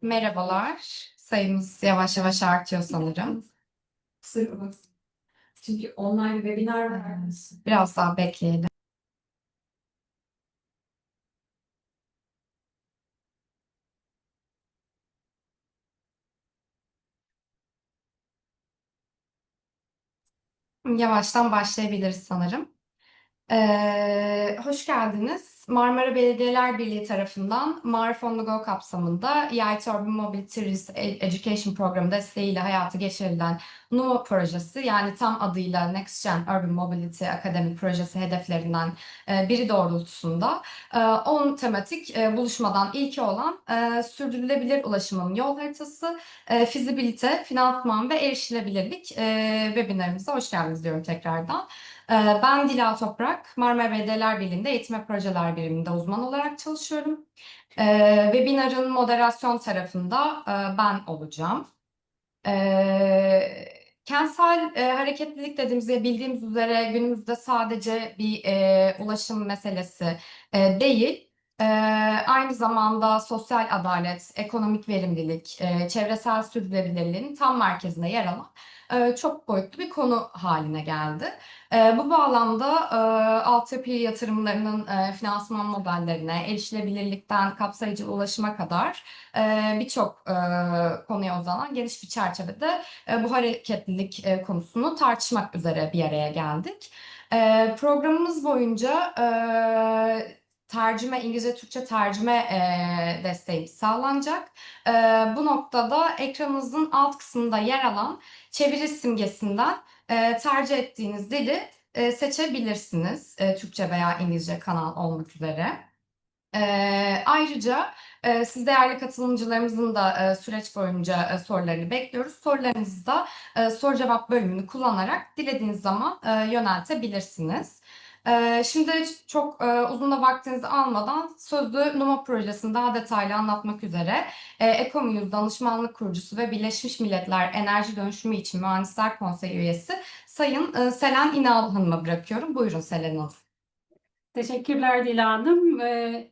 Merhabalar. Sayımız yavaş yavaş artıyor sanırım. Çünkü online webinar var. Biraz daha bekleyelim. Yavaştan başlayabiliriz sanırım. Hoş geldiniz. Marmara Belediyeler Birliği tarafından MARUF on the Go kapsamında NUMA Urban Mobility Education programı desteğiyle hayata geçirilen NUMA projesi, yani tam adıyla NextGen Urban Mobility Academy projesi hedeflerinden biri doğrultusunda 10 tematik buluşmadan ilki olan sürdürülebilir ulaşımın yol haritası, Feasibility, finansman ve erişilebilirlik webinarımıza hoş geldiniz diyorum tekrardan. Ben Dila Toprak, Marmara Belediyeler Birliği'nde eğitim ve projeler biriminde uzman olarak çalışıyorum. Webinar'ın moderasyon tarafında ben olacağım. Kentsel hareketlilik dediğimizde bildiğimiz üzere günümüzde sadece bir ulaşım meselesi değil. Aynı zamanda sosyal adalet, ekonomik verimlilik, çevresel sürdürülebilirliğin tam merkezinde yer alan çok boyutlu bir konu haline geldi. Bu bağlamda altyapı yatırımlarının finansman modellerine, erişilebilirlikten kapsayıcı ulaşıma kadar birçok konuya uzanan geniş bir çerçevede bu hareketlilik konusunu tartışmak üzere bir araya geldik. Programımız boyunca İngilizce Türkçe tercüme desteği sağlanacak. Bu noktada ekranınızın alt kısmında yer alan çeviri simgesinden tercih ettiğiniz dili seçebilirsiniz. Türkçe veya İngilizce kanal olmak üzere. Ayrıca siz değerli katılımcılarımızın da süreç boyunca sorularını bekliyoruz. Sorularınızı da soru cevap bölümünü kullanarak dilediğiniz zaman yöneltebilirsiniz. Şimdi çok uzun da vaktinizi almadan sözü NUMA projesini daha detaylı anlatmak üzere Ekomüz Danışmanlık Kurucusu ve Birleşmiş Milletler Enerji Dönüşümü için Mühendisler Konseyi üyesi Sayın Selen İnal Hanım'a bırakıyorum. Buyurun Selen Hanım. Teşekkürler Dila Hanım.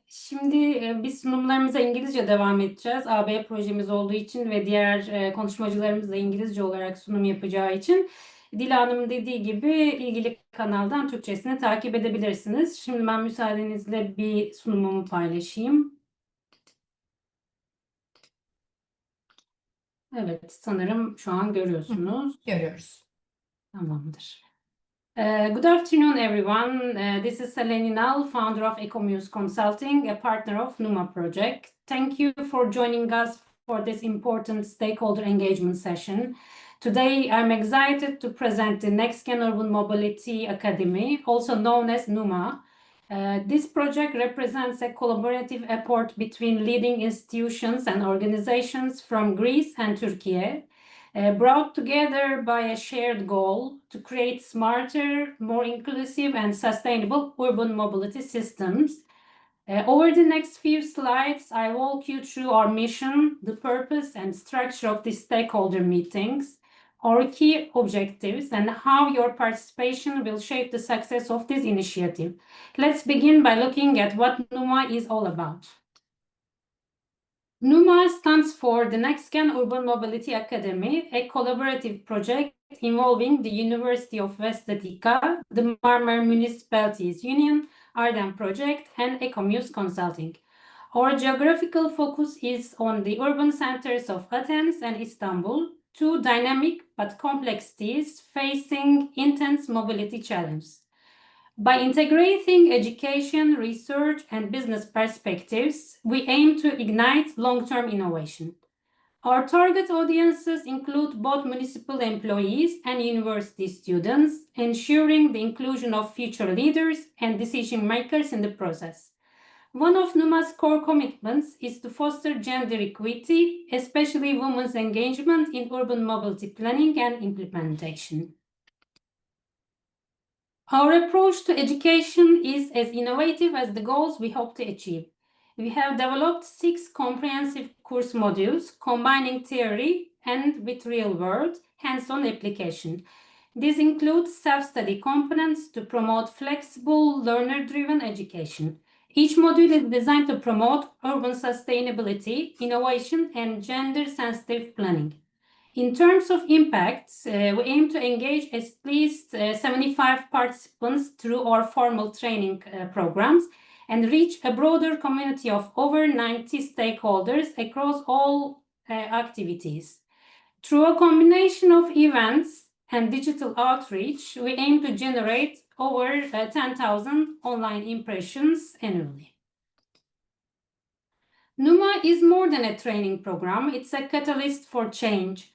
Şimdi biz sunumlarımıza İngilizce devam edeceğiz. AB projemiz olduğu için ve diğer konuşmacılarımız da İngilizce olarak sunum yapacağı için. Dila Hanım'ın dediği gibi ilgili kanaldan Türkçesini takip edebilirsiniz. Şimdi ben müsaadenizle bir sunumumu paylaşayım. Evet, sanırım şu an görüyorsunuz. Görüyoruz. Tamamdır. Good afternoon, everyone. This is Selen İnal, founder of Ecomuse Consulting, a partner of NUMA Project. Thank you for joining us for this important stakeholder engagement session. Today, I'm excited to present the NextGen Urban Mobility Academy, also known as NUMA. This project represents a collaborative effort between leading institutions and organizations from Greece and Turkey. Brought together by a shared goal to create smarter, more inclusive and sustainable urban mobility systems. Over the next few slides, I walk you through our mission, the purpose and structure of these stakeholder meetings, our key objectives, and how your participation will shape the success of this initiative. Let's begin by looking at what NUMA is all about. NUMA stands for the NextGen Urban Mobility Academy, a collaborative project involving the University of West Attica, the Marmara Municipalities Union, Arden Project, and Ecomuse Consulting. Our geographical focus is on the urban centers of Athens and Istanbul, two dynamic but complex cities facing intense mobility challenges. By integrating education, research, and business perspectives, we aim to ignite long-term innovation. Our target audiences include both municipal employees and university students, ensuring the inclusion of future leaders and decision makers in the process. One of NUMA's core commitments is to foster gender equity, especially women's engagement in urban mobility planning and implementation. Our approach to education is as innovative as the goals we hope to achieve. We have developed 6 comprehensive course modules combining theory and with real-world hands-on application. These include self-study components to promote flexible, learner-driven education, Each module is designed to promote urban sustainability, innovation, and gender-sensitive planning. In terms of impacts, we aim to engage at least 75 participants through our formal training programs and reach a broader community of over 90 stakeholders across all activities. Through a combination of events and digital outreach, we aim to generate over 10,000 online impressions annually. NUMA is more than a training program, it's a catalyst for change.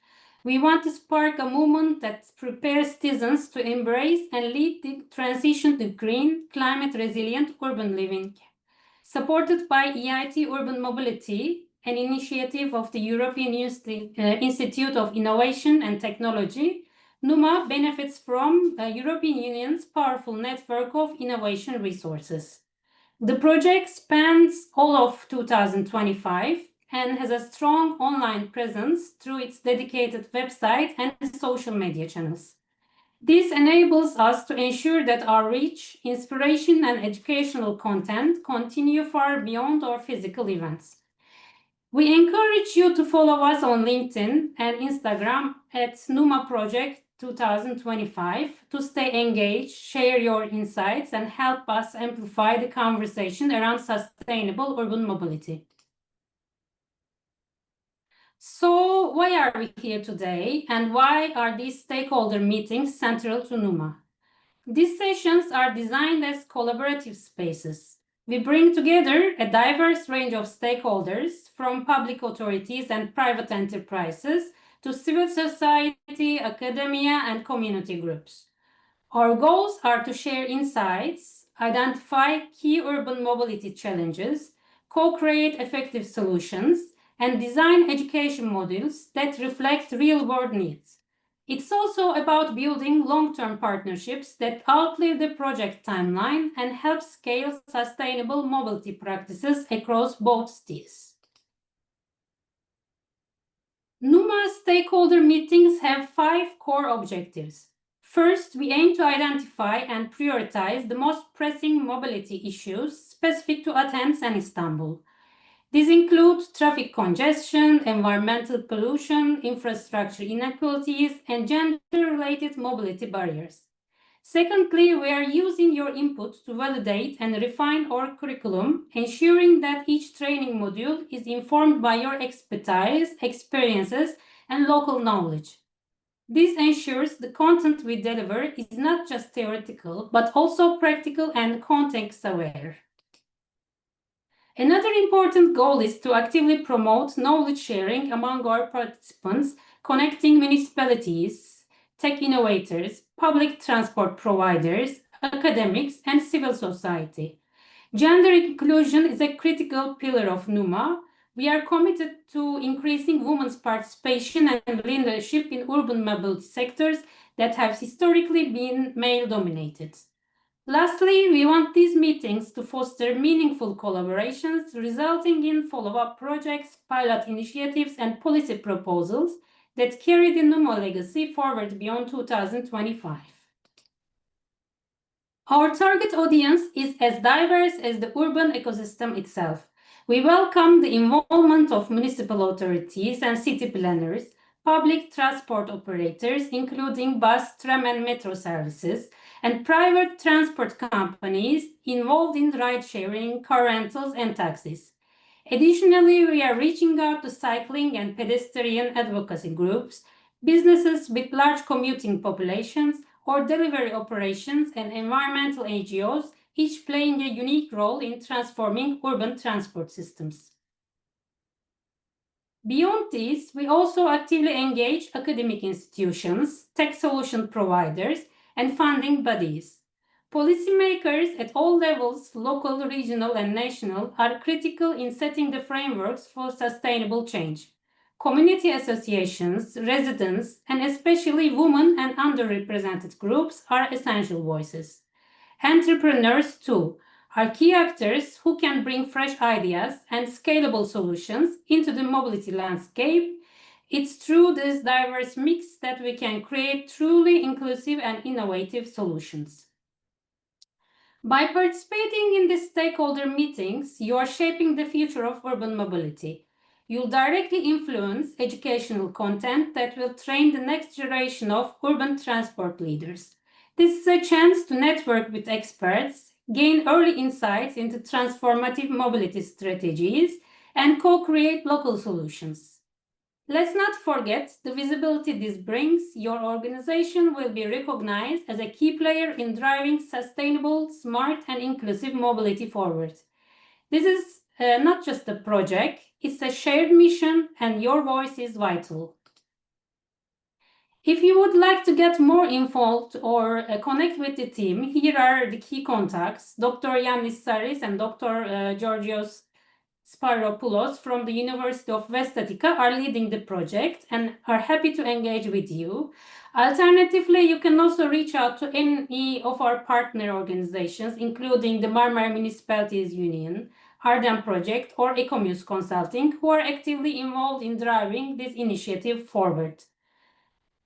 We want to spark a movement that prepares citizens to embrace and lead the transition to green, climate-resilient urban living. Supported by EIT Urban Mobility, an initiative of the European Institute of Innovation and Technology, NUMA benefits from the European Union's powerful network of innovation resources. The project spans all of 2025 and has a strong online presence through its dedicated website and social media channels. This enables us to ensure that our reach, inspiration, and educational content continue far beyond our physical events. We encourage you to follow us on LinkedIn and Instagram at NUMA Project 2025 to stay engaged, share your insights, and help us amplify the conversation around sustainable urban mobility. So why are we here today, and why are these stakeholder meetings central to NUMA? These sessions are designed as collaborative spaces. We bring together a diverse range of stakeholders, from public authorities and private enterprises to civil society, academia, and community groups. Our goals are to share insights, identify key urban mobility challenges, co-create effective solutions, and design education modules that reflect real-world needs. It's also about building long-term partnerships that outlive the project timeline and help scale sustainable mobility practices across both cities. NUMA stakeholder meetings have 5 core objectives. First, we aim to identify and prioritize the most pressing mobility issues specific to Athens and Istanbul. These include traffic congestion, environmental pollution, infrastructure inequalities, and gender-related mobility barriers. Secondly, we are using your input to validate and refine our curriculum, ensuring that each training module is informed by your expertise, experiences, and local knowledge. This ensures the content we deliver is not just theoretical, but also practical and context-aware. Another important goal is to actively promote knowledge sharing among our participants, connecting municipalities, tech innovators, public transport providers, academics, and civil society. Gender inclusion is a critical pillar of NUMA. We are committed to increasing women's participation and leadership in urban mobility sectors that have historically been male-dominated. Lastly, we want these meetings to foster meaningful collaborations, resulting in follow-up projects, pilot initiatives, and policy proposals that carry the NUMA legacy forward beyond 2025. Our target audience is as diverse as the urban ecosystem itself. We welcome the involvement of municipal authorities and city planners, public transport operators, including bus, tram, and metro services, and private transport companies involved in ride-sharing, car rentals, and taxis. Additionally, we are reaching out to cycling and pedestrian advocacy groups, businesses with large commuting populations, or delivery operations and environmental NGOs, each playing a unique role in transforming urban transport systems. Beyond this, we also actively engage academic institutions, tech solution providers, and funding bodies. Policymakers at all levels, local, regional, and national, are critical in setting the frameworks for sustainable change. Community associations, residents, and especially women and underrepresented groups are essential voices. Entrepreneurs, too, are key actors who can bring fresh ideas and scalable solutions into the mobility landscape. It's through this diverse mix that we can create truly inclusive and innovative solutions. By participating in these stakeholder meetings, you are shaping the future of urban mobility. You'll directly influence educational content that will train the next generation of urban transport leaders. This is a chance to network with experts, gain early insights into transformative mobility strategies, and co-create local solutions. Let's not forget the visibility this brings. Your organization will be recognized as a key player in driving sustainable, smart, and inclusive mobility forward. This is not just a project, it's a shared mission, and your voice is vital. If you would like to get more involved or connect with the team, here are the key contacts. Dr. Yannis Saris and Dr. Georgios Sparopoulos from the University of West Attica are leading the project and are happy to engage with you. Alternatively, you can also reach out to any of our partner organizations, including the Marmara Municipalities Union, NextGen Project, or Ecomuse Consulting, who are actively involved in driving this initiative forward.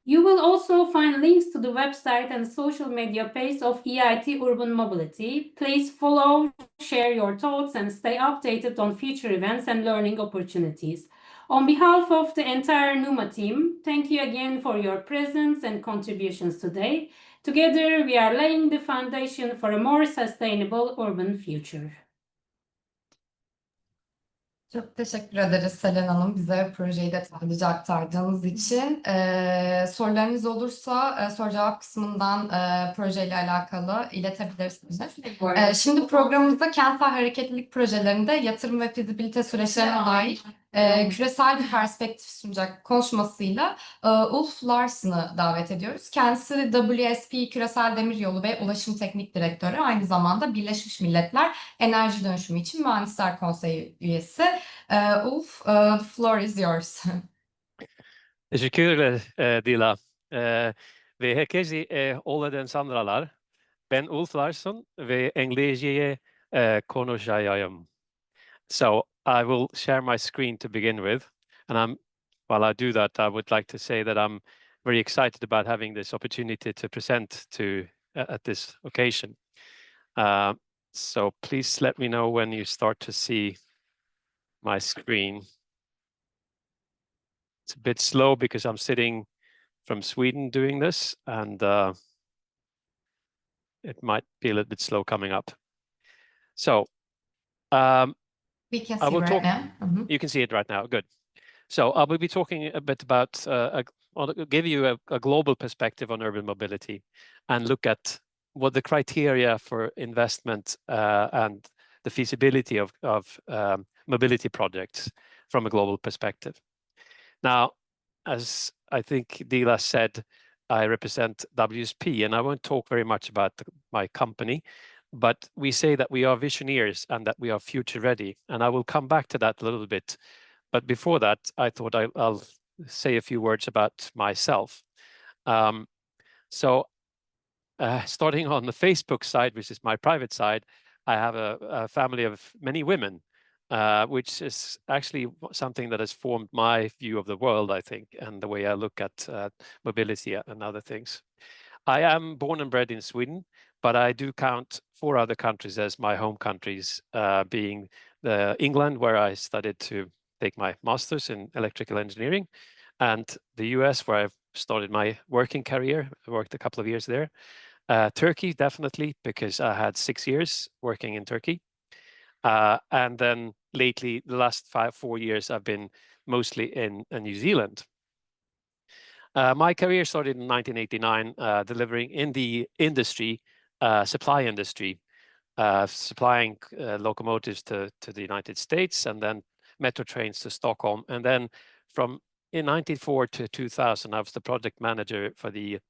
You will also find links to the website and social media page of EIT Urban Mobility. Please follow, share your thoughts, and stay updated on future events and learning opportunities. On behalf of the entire NUMA team, thank you again for your presence and contributions today. Together, we are laying the foundation for a more sustainable urban future. Çok teşekkür ederiz Selen Hanım, bize projeyi detaylıca aktardığınız için. Sorularınız olursa soru cevap kısmından projeyle alakalı iletebilirsiniz. Şimdi programımızda kentsel hareketlilik projelerinde yatırım ve fizibilite süreçlerine dair küresel bir perspektif sunacak konuşmasıyla Ulf Larsson'ı davet ediyoruz. Kendisi WSP Küresel Demiryolu ve Ulaşım Teknik Direktörü, aynı zamanda Birleşmiş Milletler Enerji Dönüşümü için Mühendisler Konseyi üyesi. Ulf, the floor is yours. Teşekkürler Dila. Ve herkese oladan sandralar. Ben Ulf Larsson ve İngilizceye konuşacağım. So I will share my screen to begin with. And while I do that, I would like to say that I'm very excited about having this opportunity to present to at this occasion. So please let me know when you start to see my screen. It's a bit slow because I'm sitting from Sweden doing this, and it might be a little bit slow coming up. So We can see right now. Mm-hmm. You can see it right now. Good. So I will be talking a bit about, I'll give you a global perspective on urban mobility and look at what the criteria for investment and the feasibility of mobility projects from a global perspective. Now, as I think Dila said, I represent WSP, and I won't talk very much about my company, but we say that we are visionaries and that we are future ready, and I will come back to that a little bit. But before that, I thought I'll say a few words about myself. Starting on the Facebook side, which is my private side, I have a family of many women, which is actually something that has formed my view of the world, I think, and the way I look at mobility and other things. I am born and bred in Sweden, but I do count 4 other countries as my home countries, being England, where I studied to take my master's in electrical engineering, and the US, where I've started my working career. I worked a couple of years there. Turkey, definitely, because I had 6 years working in Turkey. And then lately, the last 4 years, I've been mostly in New Zealand. My career started in 1989, delivering in the industry, supply industry, supplying locomotives to the United States, and then metro trains to Stockholm. And then in 1994 to 2000, I was the project manager for the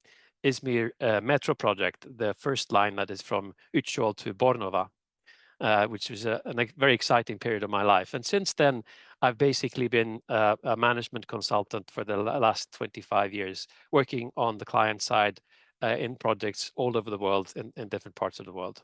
Izmir metro project, the first line that is from Uçyol to Bornova, which was a very exciting period of my life. And since then, I've basically been a management consultant for the last 25 years, working on the client side in projects all over the world, in different parts of the world.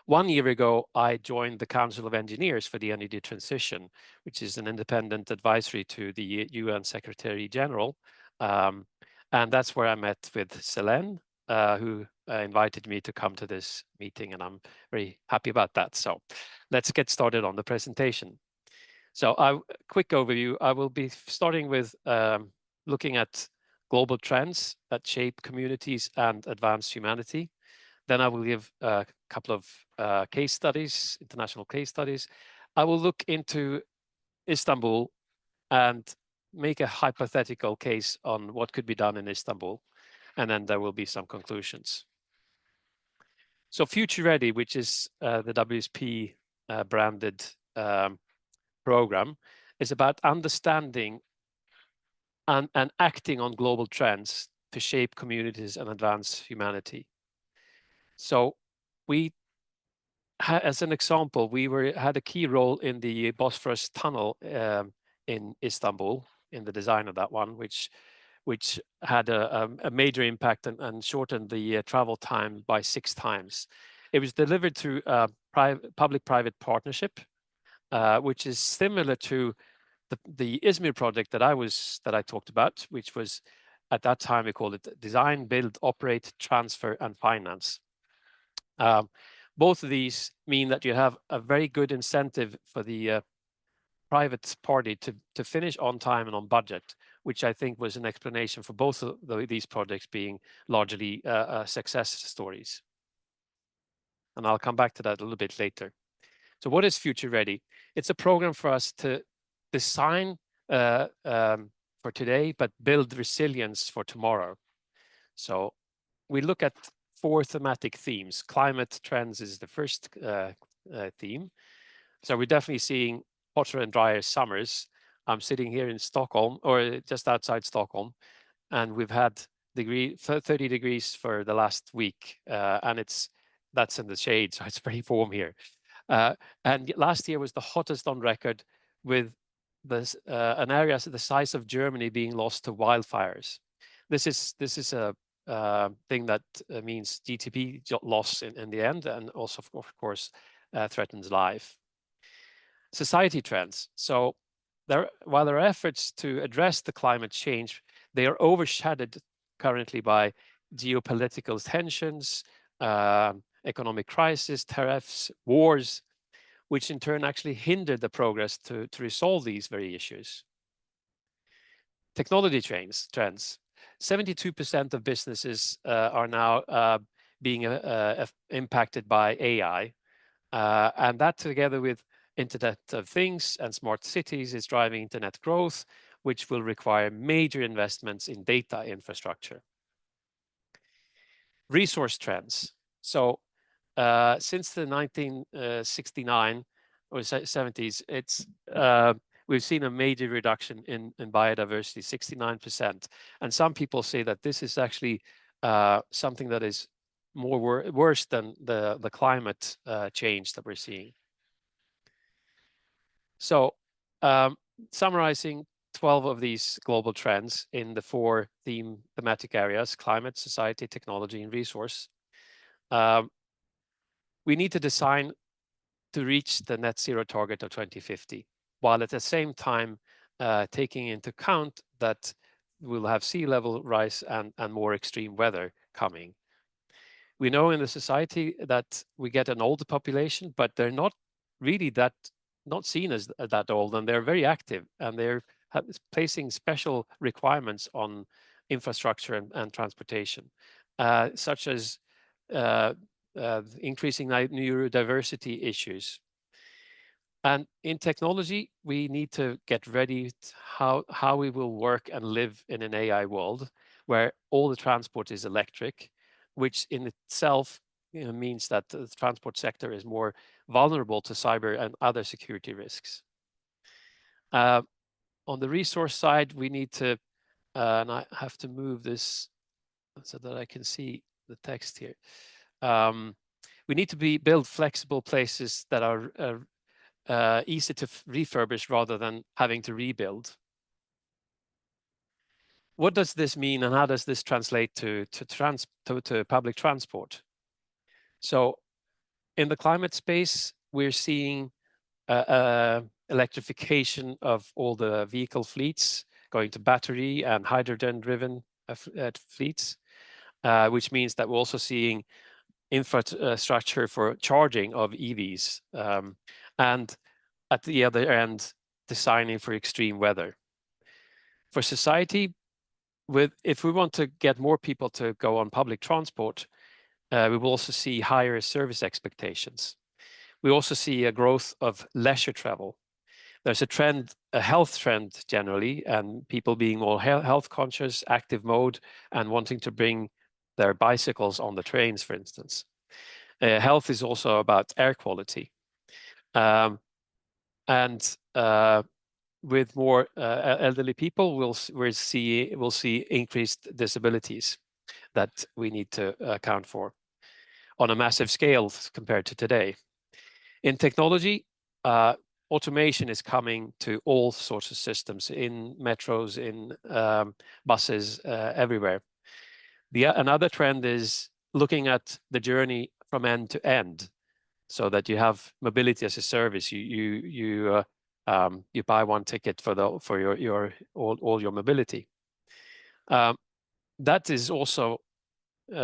1 year ago, I joined the Council of Engineers for the Energy Transition, which is an independent advisory to the UN Secretary General. And that's where I met with Selen, who invited me to come to this meeting, and I'm very happy about that. So let's get started on the presentation. So quick overview. I will be starting with looking at global trends that shape communities and advance humanity. Then I will give a couple of case studies, international case studies. I will look into Istanbul and make a hypothetical case on what could be done in Istanbul. And then there will be some conclusions. So Future Ready, which is the WSP branded program, is about understanding and acting on global trends to shape communities and advance humanity. So we, as an example, we had a key role in the Bosphorus tunnel in Istanbul, in the design of that one, which had a major impact and shortened the travel time by 6 times. It was delivered through a public-private partnership, which is similar to the Izmir project that I talked about, which was at that time we called it Design, Build, Operate, Transfer, and Finance. Both of these mean that you have a very good incentive for the private party to finish on time and on budget, which I think was an explanation for both of these projects being largely success stories. And I'll come back to that a little bit later. So what is Future Ready? It's a program for us to design for today, but build resilience for tomorrow. So we look at 4 thematic themes. Climate trends is the first theme. So we're definitely seeing hotter and drier summers. I'm sitting here in Stockholm, or just outside Stockholm, and we've had 30 degrees for the last week, and that's in the shade, so it's very warm here. And last year was the hottest on record, with an area the size of Germany being lost to wildfires. This is a thing that means GDP loss in the end, and also of course threatens life. Society trends. So while there are efforts to address the climate change, they are overshadowed currently by geopolitical tensions, economic crisis, tariffs, wars, which in turn actually hinder the progress to resolve these very issues. Technology trends. 72% of businesses are now being impacted by AI, and that together with Internet of Things and smart cities is driving internet growth, which will require major investments in data infrastructure. Resource trends. So since the 1969 or 70s, we've seen a major reduction in biodiversity, 69%. And some people say that this is actually something that is worse than the climate change that we're seeing. So summarizing 12 of these global trends in the 4 thematic areas: climate, society, technology, and resource. We need to design to reach the net zero target of 2050, while at the same time taking into account that we'll have sea level rise and more extreme weather coming. We know in the society that we get an older population, but they're not really not seen as that old, and they're very active, and they're placing special requirements on infrastructure and transportation, such as increasing neurodiversity issues. And in technology, we need to get ready to how we will work and live in an AI world where all the transport is electric, which in itself means that the transport sector is more vulnerable to cyber and other security risks. On the resource side, we need to, and I have to move this so that I can see the text here. We need to build flexible places that are easy to refurbish rather than having to rebuild. What does this mean, and how does this translate to public transport? So in the climate space, we're seeing electrification of all the vehicle fleets, going to battery and hydrogen-driven fleets. which means that we're also seeing infrastructure for charging of EVs, and at the other end, designing for extreme weather. For society, if we want to get more people to go on public transport, we will also see higher service expectations. We also see a growth of leisure travel. There's a trend, a health trend generally, and people being more health conscious, active mode, and wanting to bring their bicycles on the trains, for instance. Health is also about air quality. With more elderly people, we'll see increased disabilities that we need to account for on a massive scale compared to today. In technology, automation is coming to all sorts of systems, in metros, in buses, everywhere. Another trend is looking at the journey from end to end, so that you have mobility as a service. You buy one ticket for all your mobility. That is also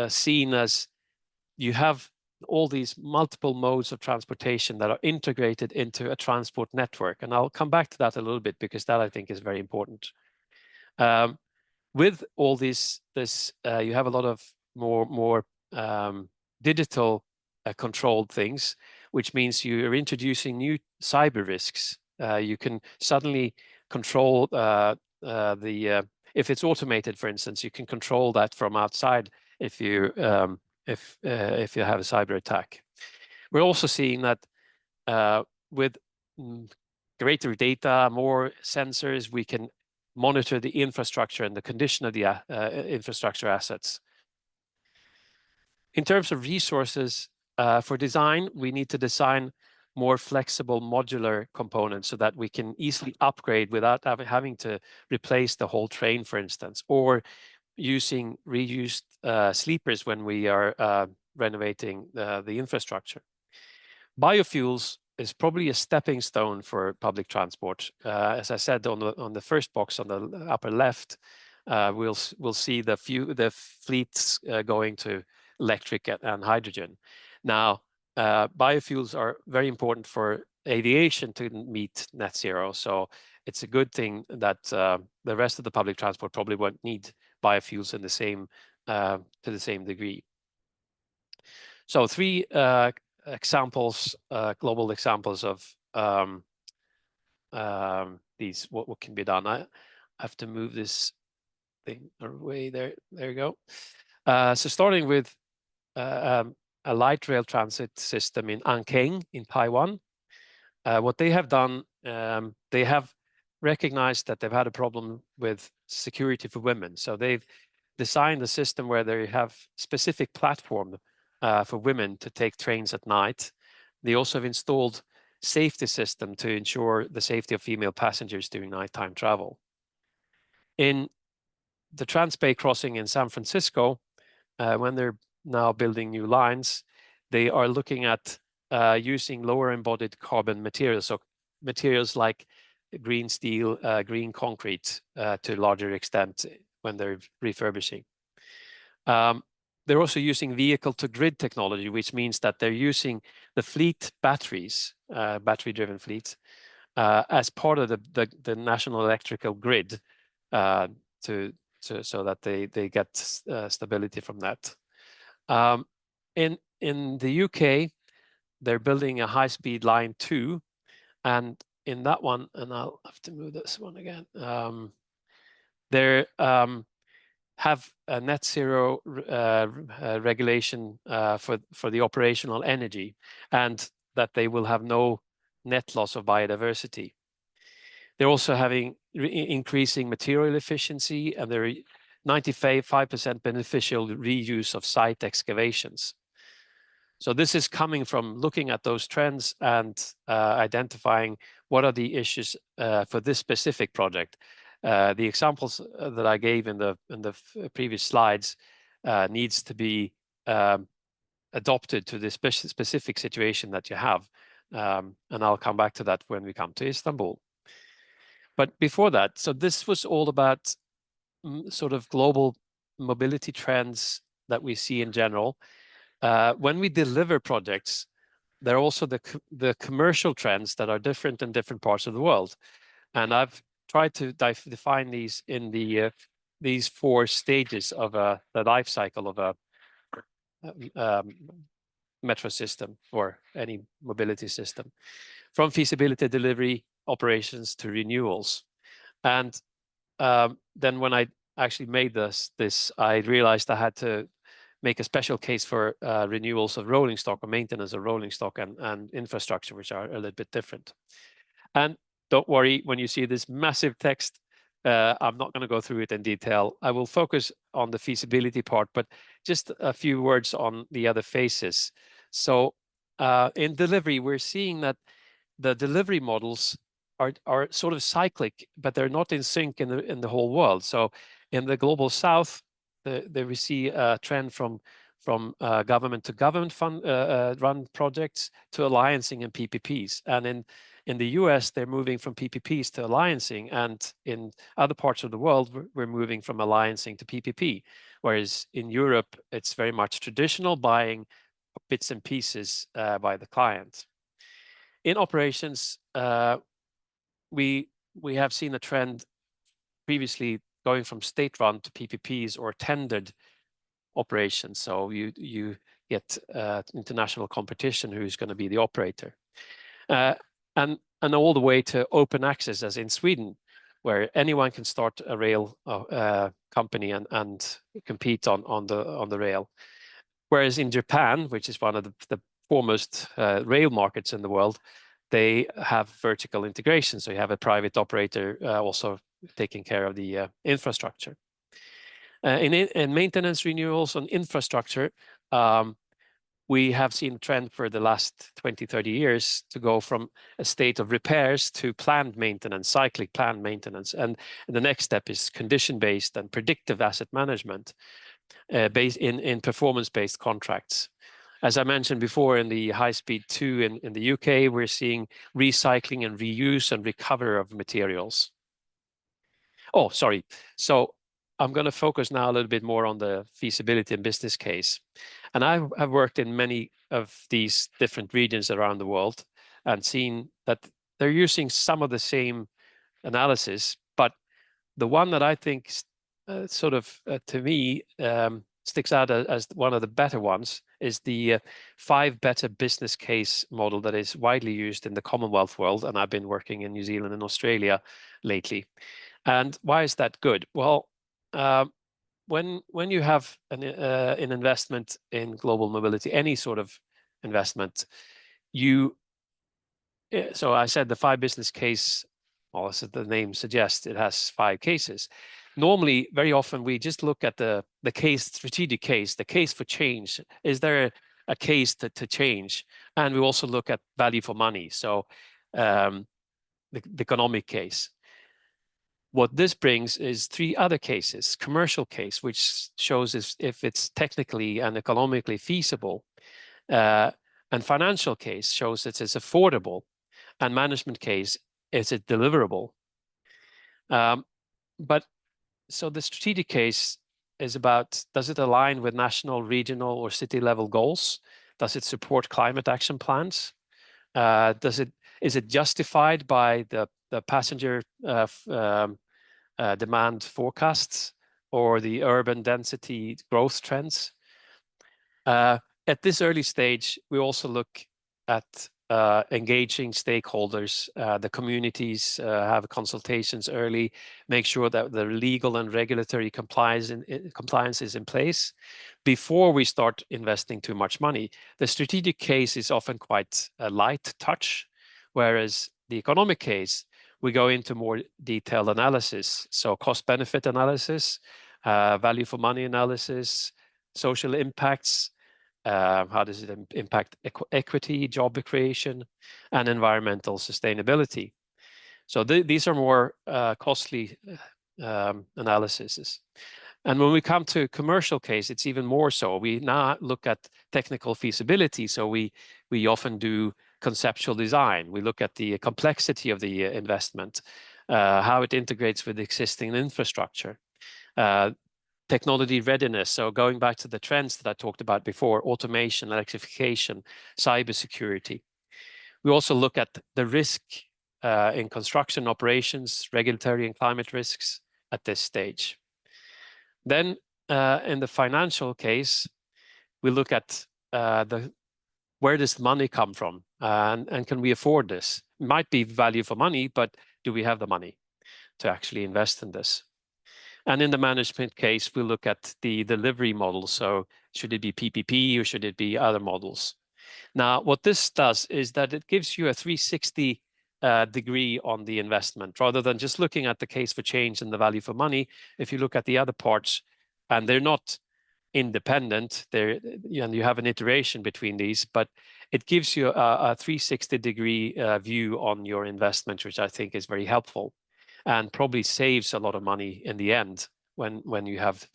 seen as you have all these multiple modes of transportation that are integrated into a transport network, and I'll come back to that a little bit because that I think is very important. With all this, you have a lot of more digital controlled things, which means you're introducing new cyber risks. You can suddenly control if it's automated, for instance, you can control that from outside if you have a cyber attack. We're also seeing that with greater data, more sensors, we can monitor the infrastructure and the condition of the infrastructure assets. In terms of resources, for design, we need to design more flexible modular components so that we can easily upgrade without having to replace the whole train, for instance, or using reused sleepers when we are renovating the infrastructure. Biofuels is probably a stepping stone for public transport. As I said on the first box on the upper left, we'll see the fleets going to electric and hydrogen. Now, biofuels are very important for aviation to meet net zero. So it's a good thing that the rest of the public transport probably won't need biofuels in the same to the same degree. So three examples, global examples of these, what can be done. I have to move this thing away there. There you go. So starting with a light rail transit system in Anqing in Taiwan. What they have done, they have recognized that they've had a problem with security for women. So they've designed a system where they have specific platform for women to take trains at night. They also have installed safety system to ensure the safety of female passengers during nighttime travel. In the Transbay crossing in San Francisco, when they're now building new lines, they are looking at using lower embodied carbon materials, so materials like green steel, green concrete to a larger extent when they're refurbishing. They're also using vehicle-to-grid technology, which means that they're using the fleet batteries, battery-driven fleets, as part of the national electrical grid, so that they get stability from that. In the UK, they're building a high-speed line 2, and in that one, and I'll have to move this one again. They have a net zero regulation for the operational energy, and that they will have no net loss of biodiversity. They're also having increasing material efficiency, and they're 95% beneficial reuse of site excavations. So this is coming from looking at those trends and identifying what are the issues for this specific project. The examples that I gave in the previous slides needs to be adopted to the specific situation that you have. And I'll come back to that when we come to Istanbul. But before that, so this was all about sort of global mobility trends that we see in general. When we deliver projects, there are also the commercial trends that are different in different parts of the world. And I've tried to define these in these 4 stages of the life cycle of a metro system or any mobility system, from feasibility, delivery, operations to renewals. And then when I actually made this, I realized I had to make a special case for renewals of rolling stock or maintenance of rolling stock and infrastructure, which are a little bit different. And don't worry, when you see this massive text, I'm not going to go through it in detail. I will focus on the feasibility part, but just a few words on the other phases. So in delivery, we're seeing that the delivery models are sort of cyclic, but they're not in sync in the whole world. So in the global south, we see a trend from government to government fund run projects to alliancing and PPPs. And in the US, they're moving from PPPs to alliancing, and in other parts of the world, we're moving from alliancing to PPP. Whereas in Europe, it's very much traditional buying bits and pieces by the client. In operations, we have seen a trend previously going from state-run to PPPs or tendered operations. So you get international competition who's going to be the operator, and all the way to open access, as in Sweden, where anyone can start a rail company and compete on the rail. Whereas in Japan, which is one of the foremost rail markets in the world, they have vertical integration. So you have a private operator also taking care of the infrastructure. In maintenance renewals on infrastructure, we have seen a trend for the last 20, 30 years to go from a state of repairs to planned maintenance, cyclic planned maintenance. And the next step is condition-based and predictive asset management based in performance-based contracts. As I mentioned before, in the high-speed 2 in the UK, we're seeing recycling and reuse and recover of materials. Oh, sorry. So I'm going to focus now a little bit more on the feasibility and business case. And I have worked in many of these different regions around the world and seen that they're using some of the same analysis, but the one that I think to me sticks out as one of the better ones is the 5 better business case model that is widely used in the Commonwealth world. And I've been working in New Zealand and Australia lately. And why is that good? Well, when you have an investment in global mobility, any sort of investment, so I said the 5 business case, well, as the name suggests, it has 5 cases. Normally, very often, we just look at the case, strategic case, the case for change. Is there a case to change? And we also look at value for money, so the economic case. What this brings is 3 other cases: commercial case, which shows if it's technically and economically feasible, and financial case shows it is affordable, and management case, is it deliverable? So the strategic case is about, does it align with national, regional, or city level goals? Does it support climate action plans? Is it justified by the passenger demand forecasts or the urban density growth trends? At this early stage, we also look at engaging stakeholders, the communities, have consultations early, make sure that the legal and regulatory compliance is in place before we start investing too much money. The strategic case is often quite a light touch, whereas the economic case, we go into more detailed analysis. So cost-benefit analysis, value for money analysis, social impacts, how does it impact equity, job creation, and environmental sustainability? So these are more costly analyses. And when we come to commercial case, it's even more so. We now look at technical feasibility. So we often do conceptual design. We look at the complexity of the investment, how it integrates with existing infrastructure. technology readiness. So going back to the trends that I talked about before, automation, electrification, cybersecurity. We also look at the risk in construction operations, regulatory and climate risks at this stage. Then in the financial case, we look at where does money come from, and can we afford this? It might be value for money, but do we have the money to actually invest in this? And in the management case, we look at the delivery model. So should it be PPP or should it be other models? Now, what this does is that it gives you a 360 degree on the investment, rather than just looking at the case for change and the value for money. If you look at the other parts, and they're not independent, and you have an iteration between these, but it gives you a 360 degree view on your investment, which I think is very helpful and probably saves a lot of money in the end when you have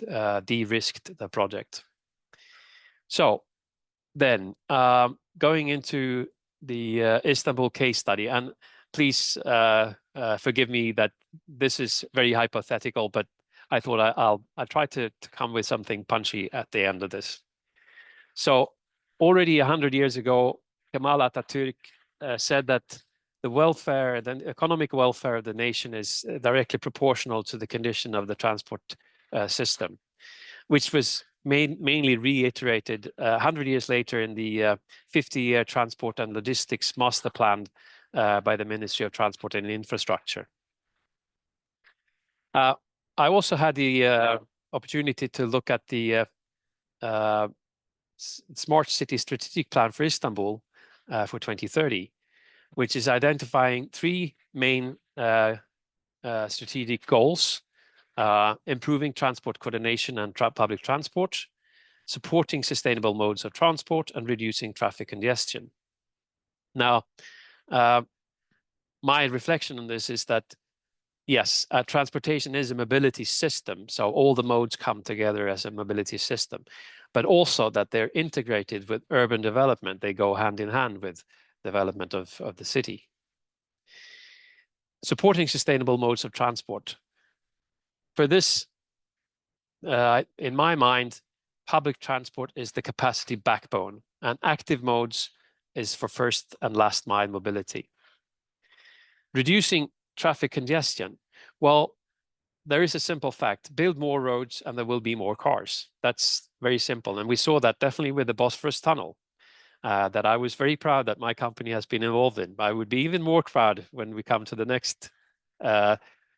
de-risked the project. So then going into the Istanbul case study, and please forgive me that this is very hypothetical, but I thought I'll try to come with something punchy at the end of this. So already 100 years ago, Kemal Atatürk said that the economic welfare of the nation is directly proportional to the condition of the transport system, which was mainly reiterated 100 years later in the 50-year Transport and Logistics Master Plan by the Ministry of Transport and Infrastructure. I also had the opportunity to look at the Smart City Strategic Plan for Istanbul for 2030, which is identifying 3 main strategic goals: improving transport coordination and public transport, supporting sustainable modes of transport, and reducing traffic congestion. Now, my reflection on this is that, yes, transportation is a mobility system, so all the modes come together as a mobility system, but also that they're integrated with urban development. They go hand in hand with development of the city. Supporting sustainable modes of transport. For this, in my mind, public transport is the capacity backbone, and active modes is for first and last mile mobility. Reducing traffic congestion. Well, there is a simple fact: build more roads and there will be more cars. That's very simple. And we saw that definitely with the Bosphorus Tunnel, that I was very proud that my company has been involved in. I would be even more proud when we come to the next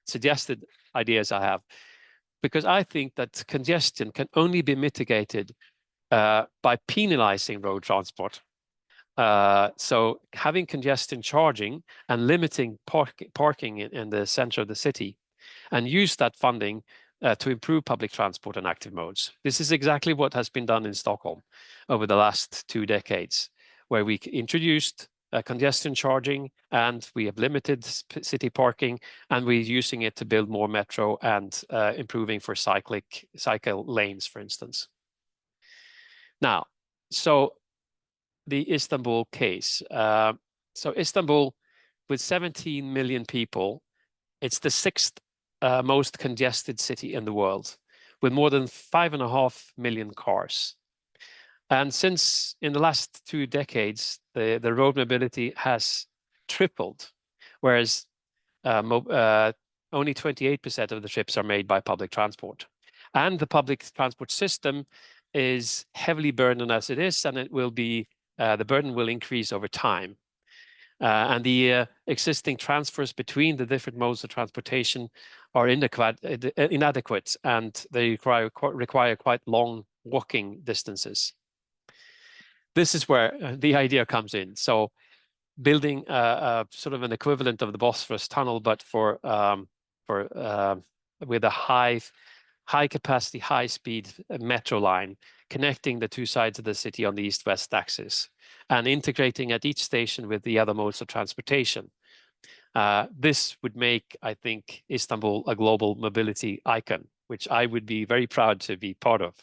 suggested ideas I have, because I think that congestion can only be mitigated by penalizing road transport. So having congestion charging and limiting parking in the center of the city, and use that funding to improve public transport and active modes. This is exactly what has been done in Stockholm over the last 2 decades, where we introduced congestion charging and we have limited city parking, and we're using it to build more metro and improving for cycle lanes, for instance. Now, so the Istanbul case. So Istanbul, with 17 million people, it's the 6th most congested city in the world, with more than 5.5 million cars. And since in the last 2 decades, the road mobility has tripled, whereas only 28% of the trips are made by public transport. And the public transport system is heavily burdened as it is, and it will be the burden will increase over time. And the existing transfers between the different modes of transportation are inadequate, and they require quite long walking distances. This is where the idea comes in. So building sort of an equivalent of the Bosphorus Tunnel, but with a high capacity, high speed metro line connecting the 2 sides of the city on the east-west axis, and integrating at each station with the other modes of transportation. This would make, I think, Istanbul a global mobility icon, which I would be very proud to be part of.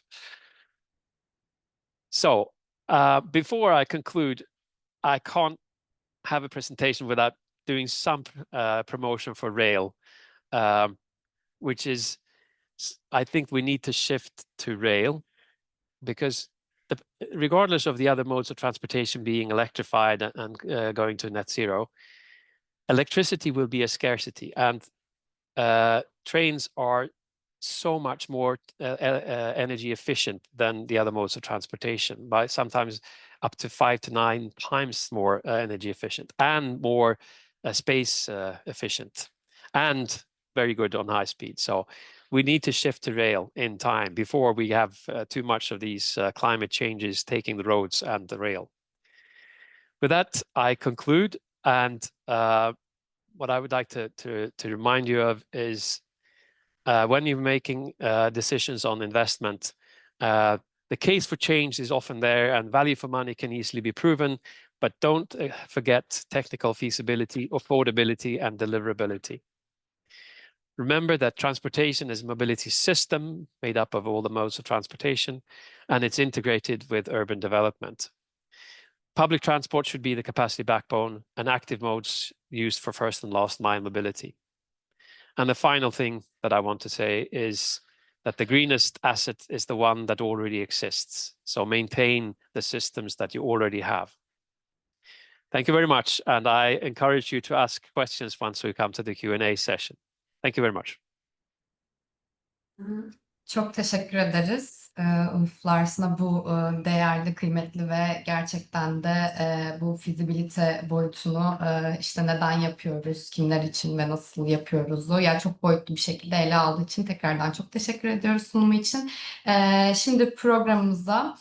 So before I conclude, I can't have a presentation without doing some promotion for rail, which is I think we need to shift to rail, because regardless of the other modes of transportation being electrified and going to net zero, electricity will be a scarcity, and trains are so much more energy efficient than the other modes of transportation, by sometimes up to 5 to 9 times more energy efficient, and more space efficient, and very good on high speed. So we need to shift to rail in time before we have too much of these climate changes taking the roads and the rail. With that, I conclude, and what I would like to remind you of is when you're making decisions on investment, the case for change is often there, and value for money can easily be proven, but don't forget technical feasibility, affordability, and deliverability. Remember that transportation is a mobility system made up of all the modes of transportation, and it's integrated with urban development. Public transport should be the capacity backbone, and active modes used for first and last mile mobility. And the final thing that I want to say is that the greenest asset is the one that already exists. So maintain the systems that you already have. Thank you very much. And I encourage you to ask questions once we come to the Q&A session. Thank you very much. Çok teşekkür ederiz Larson'a bu değerli, kıymetli ve gerçekten de bu feasibility boyutunu işte neden yapıyoruz, kimler için ve nasıl yapıyoruzu yani çok boyutlu bir şekilde ele aldığı için tekrardan çok teşekkür ediyoruz sunumu için. Şimdi programımıza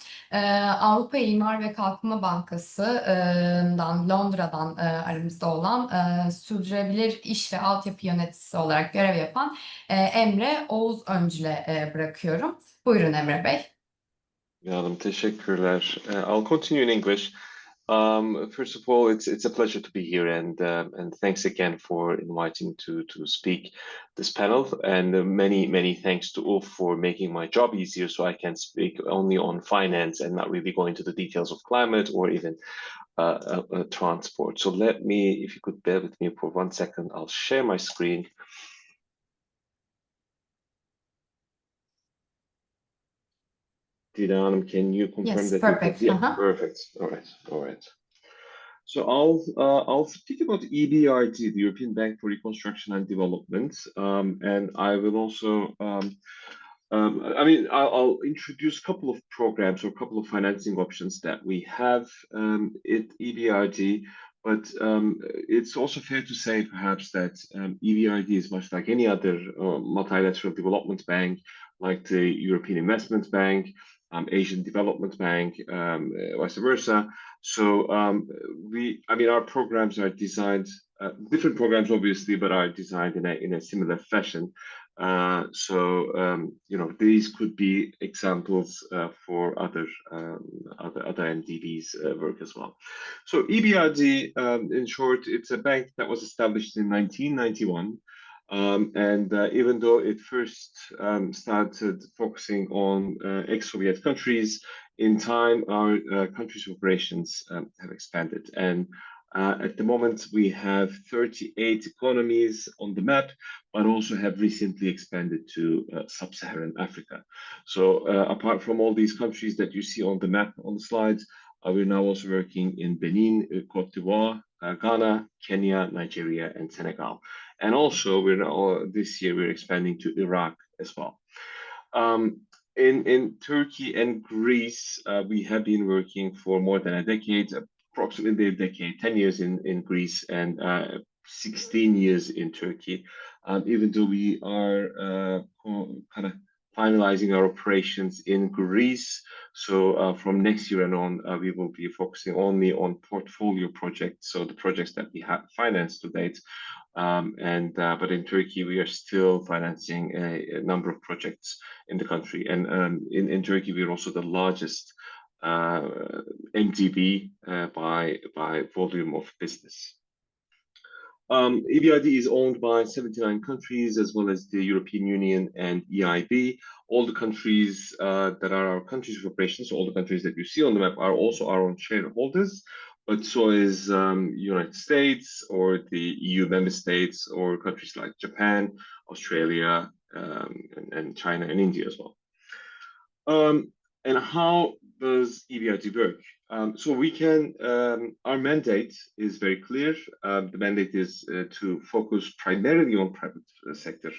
Avrupa İmar ve Kalkınma Bankası'dan Londra'dan aramızda olan sürdürülebilir iş ve altyapı yöneticisi olarak görev yapan Emre Oğuzöncül'e bırakıyorum. Buyurun Emre Bey. Hanım, teşekkürler. I'll continue in English. First of all, it's a pleasure to be here, and thanks again for inviting to speak this panel, and many thanks to all for making my job easier, so I can speak only on finance and not really go into the details of climate or even transport. So let me, if you could bear with me for 1 second, I'll share my screen. Dila Hanım, can you confirm yes, that? Perfect. Yeah, perfect. All right. So I'll speak about EBRD, the European Bank for Reconstruction and Development, and I will also, I'll introduce a couple of programs or a couple of financing options that we have at EBRD. But it's also fair to say, perhaps, that EBRD is much like any other multilateral development bank, like the European Investment Bank, Asian Development Bank, vice versa. So our programs are designed, different programs obviously, but are designed in a similar fashion. These could be examples for other NDB's work as well. So EBRD, in short, it's a bank that was established in 1991. And even though it first started focusing on ex-Soviet countries, in time our country's operations have expanded. And at the moment we have 38 economies on the map, but also have recently expanded to sub-Saharan Africa. So apart from all these countries that you see on the map on the slides, we're now also working in Benin, Cote d'Ivoire, Ghana, Kenya, Nigeria, and Senegal. And also, this year we're expanding to Iraq as well. In Turkey and Greece, we have been working for more than a decade, approximately a decade, 10 years in Greece and 16 years in Turkey. Even though we are kind of finalizing our operations in Greece. So from next year and on, we will be focusing only on portfolio projects, so the projects that we have financed to date. But in Turkey, we are still financing a number of projects in the country. And in Turkey, we are also the largest MDB by volume of business. EBRD is owned by 79 countries, as well as the European Union and EIB. All the countries that are our countries of operations, so all the countries that you see on the map, are also our own shareholders. but so is United States or the EU member states or countries like Japan, Australia, and China and India as well. And how does EBRD work? So we can, our mandate is very clear. The mandate is to focus primarily on private sector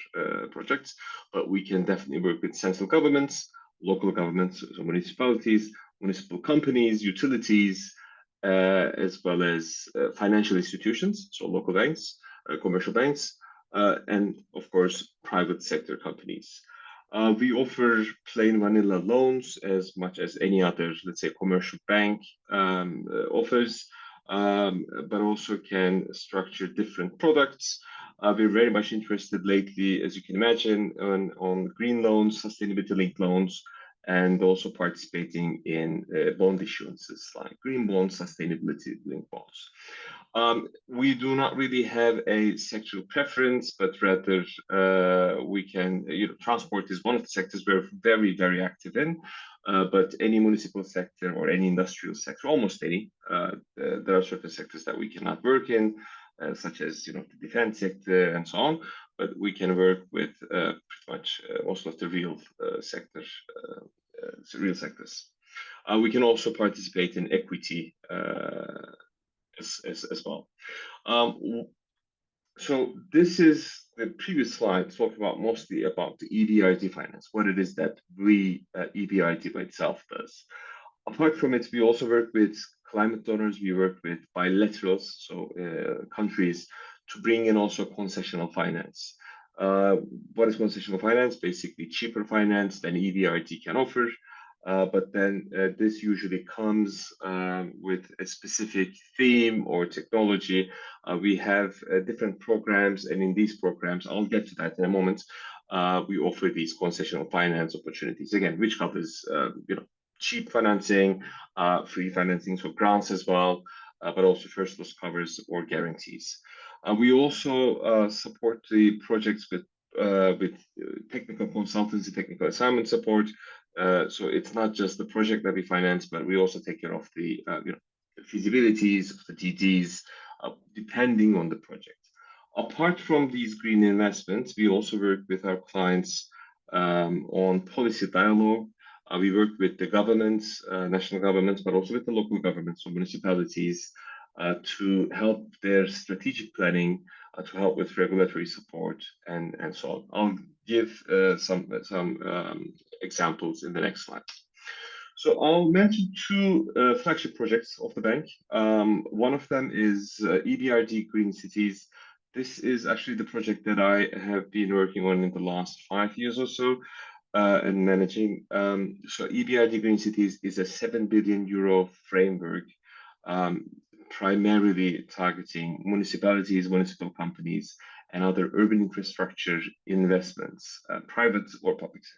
projects, but we can definitely work with central governments, local governments, so municipalities, municipal companies, utilities, as well as financial institutions, so local banks, commercial banks, and of course, private sector companies. We offer plain vanilla loans as much as any other, let's say, commercial bank offers, but also can structure different products. We're very much interested lately, as you can imagine, on green loans, sustainability-linked loans, and also participating in bond issuances like green bonds, sustainability-linked bonds. We do not really have a sectoral preference, but rather we can, transport is one of the sectors we're very, very active in, but any municipal sector or any industrial sector, almost any, there are certain sectors that we cannot work in, such as, the defense sector and so on, but we can work with pretty much most of the real sectors. We can also participate in equity as well. So this is the previous slide talked about mostly about the EBRD finance, what it is that EBRD by itself does. Apart from it, we also work with climate donors, we work with bilaterals, so countries, to bring in also concessional finance. What is concessional finance? Basically cheaper finance than EBRD can offer. But then this usually comes with a specific theme or technology. We have different programs, and in these programs, I'll get to that in a moment, we offer these concessional finance opportunities, again, which covers cheap financing, free financing, so grants as well, but also first loss covers or guarantees. We also support the projects with technical consultancy, technical assignment support. So it's not just the project that we finance, but we also take care of the feasibilities, the DDs, depending on the project. Apart from these green investments, we also work with our clients on policy dialogue. We work with the governments, national governments, but also with the local governments, so municipalities, to help their strategic planning, to help with regulatory support, and so on. I'll give some examples in the next slide. So I'll mention two flagship projects of the bank. One of them is EBRD Green Cities. This is actually the project that I have been working on in the last 5 years or so and managing. So EBRD Green Cities is a 7 billion euro framework, primarily targeting municipalities, municipal companies, and other urban infrastructure investments, private or public sector.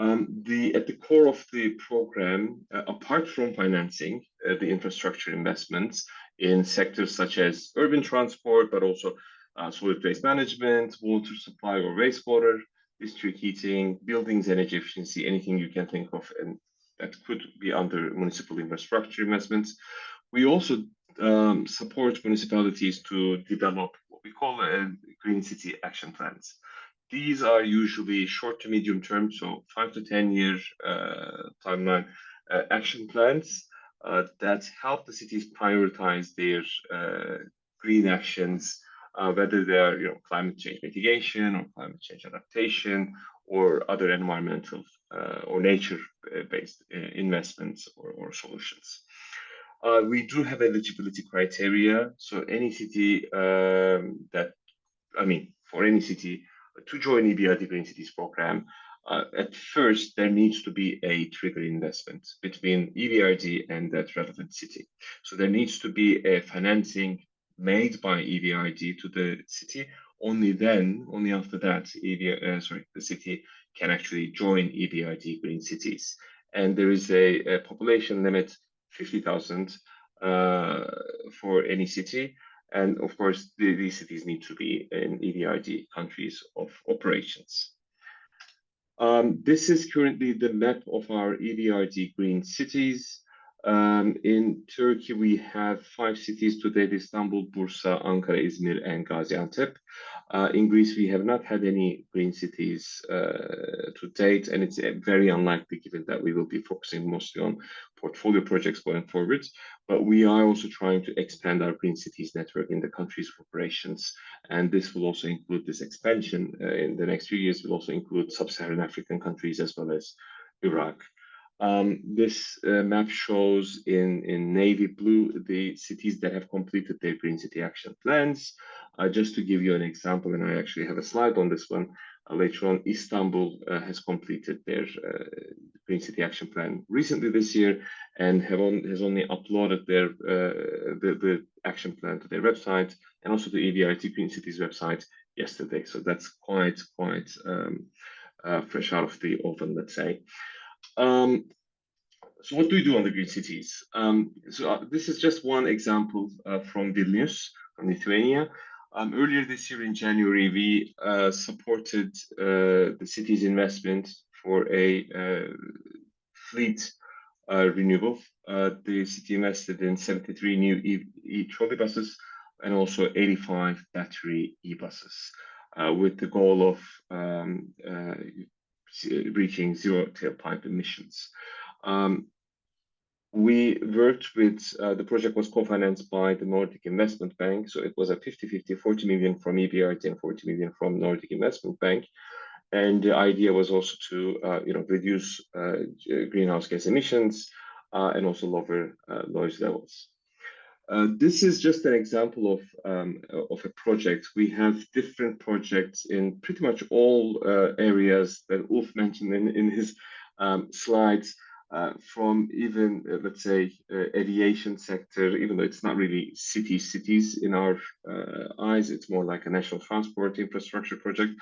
At the core of the program, apart from financing the infrastructure investments in sectors such as urban transport, but also solid waste management, water supply or wastewater, district heating, buildings energy efficiency, anything you can think of, and that could be under municipal infrastructure investments. We also support municipalities to develop what we call green city action plans. These are usually short to medium term, so 5 to 10 year timeline action plans that help the cities prioritize their green actions, whether they are climate change mitigation or climate change adaptation or other environmental or nature-based investments or solutions. We do have eligibility criteria, so any city for any city to join EBRD Green Cities program, at first there needs to be a trigger investment between EBRD and that relevant city. So there needs to be a financing made by EBRD to the city. Only after that, the city can actually join EBRD Green Cities. And there is a population limit, 50,000 for any city. And of course, these cities need to be in EBRD countries of operations. This is currently the map of our EBRD Green Cities. In Turkey, we have 5 cities today: Istanbul, Bursa, Ankara, Izmir, and Gaziantep. In Greece, we have not had any green cities to date, and it's very unlikely given that we will be focusing mostly on portfolio projects going forward. But we are also trying to expand our green cities network in the countries of operations, and this will also include this expansion in the next few years will also include sub-Saharan African countries as well as Iraq. This map shows in navy blue the cities that have completed their Green City Action Plans. Just to give you an example, and I actually have a slide on this one later on, Istanbul has completed their Green City Action Plan recently this year and has only uploaded their the action plan to their website and also the EBRD Green Cities website yesterday. So that's quite fresh out of the oven, let's say. So what do we do on the green cities? This is just one example from Vilnius, from Lithuania. Earlier this year in January, we supported the city's investment for a fleet renewal. The city invested in 73 new e-trolley buses and also 85 battery e-buses with the goal of reaching zero tailpipe emissions. We worked with, the project was co-financed by the Nordic Investment Bank. So it was a 50-50, 40 million from EBRD and 40 million from Nordic Investment Bank. And the idea was also to, reduce greenhouse gas emissions and also lower noise levels. This is just an example of a project. We have different projects in pretty much all areas that Ulf mentioned in his slides, from even, let's say, aviation sector, even though it's not really cities in our eyes, it's more like a national transport infrastructure project.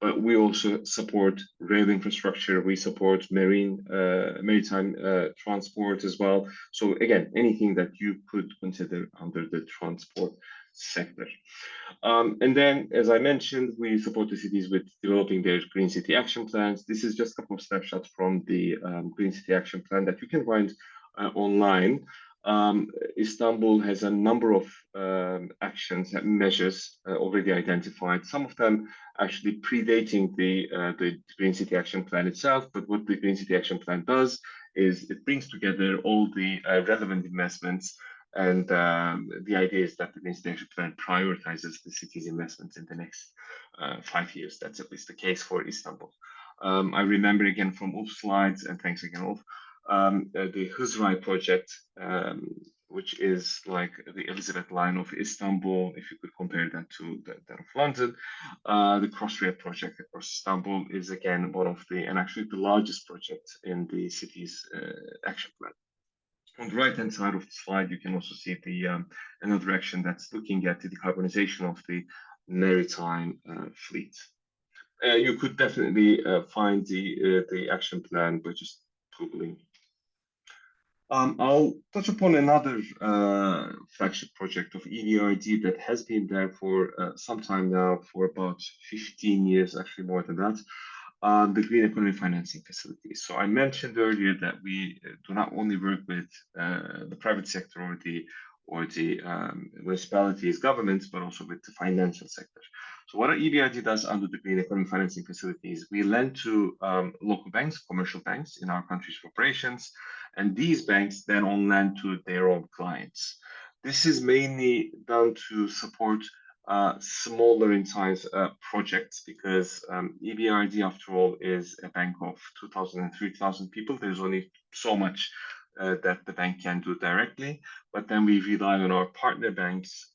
But we also support rail infrastructure. We support maritime transport as well. So again, anything that you could consider under the transport sector. And then, as I mentioned, we support the cities with developing their Green City Action Plans. This is just a couple of snapshots from the Green City Action Plan that you can find online. Istanbul has a number of actions and measures already identified, some of them actually predating the Green City Action Plan itself. But what the Green City Action Plan does is it brings together all the relevant investments, and the idea is that the Green City Action Plan prioritizes the city's investments in the next 5 years. That's at least the case for Istanbul. I remember again from Ulf's slides, and thanks again, Ulf, the Hızray project, which is like the Elizabeth line of Istanbul, if you could compare that to that of London. The Crossrail project across Istanbul is again one of the, and actually the largest project in the city's action plan. On the right-hand side of the slide, you can also see the another action that's looking at the decarbonization of the maritime fleet. You could definitely find the action plan by just Googling. I'll touch upon another flagship project of EBRD that has been there for some time now, for about 15 years, actually more than that, the Green Economy Financing Facility. So I mentioned earlier that we do not only work with the private sector or the municipalities, governments, but also with the financial sector. So what EBRD does under the Green Economy Financing Facility is we lend to local banks, commercial banks in our countries of operations, and these banks then on lend to their own clients. This is mainly done to support smaller in size projects, because EBRD, after all, is a bank of 2,000 and 3,000 people. There's only so much that the bank can do directly, but then we rely on our partner banks,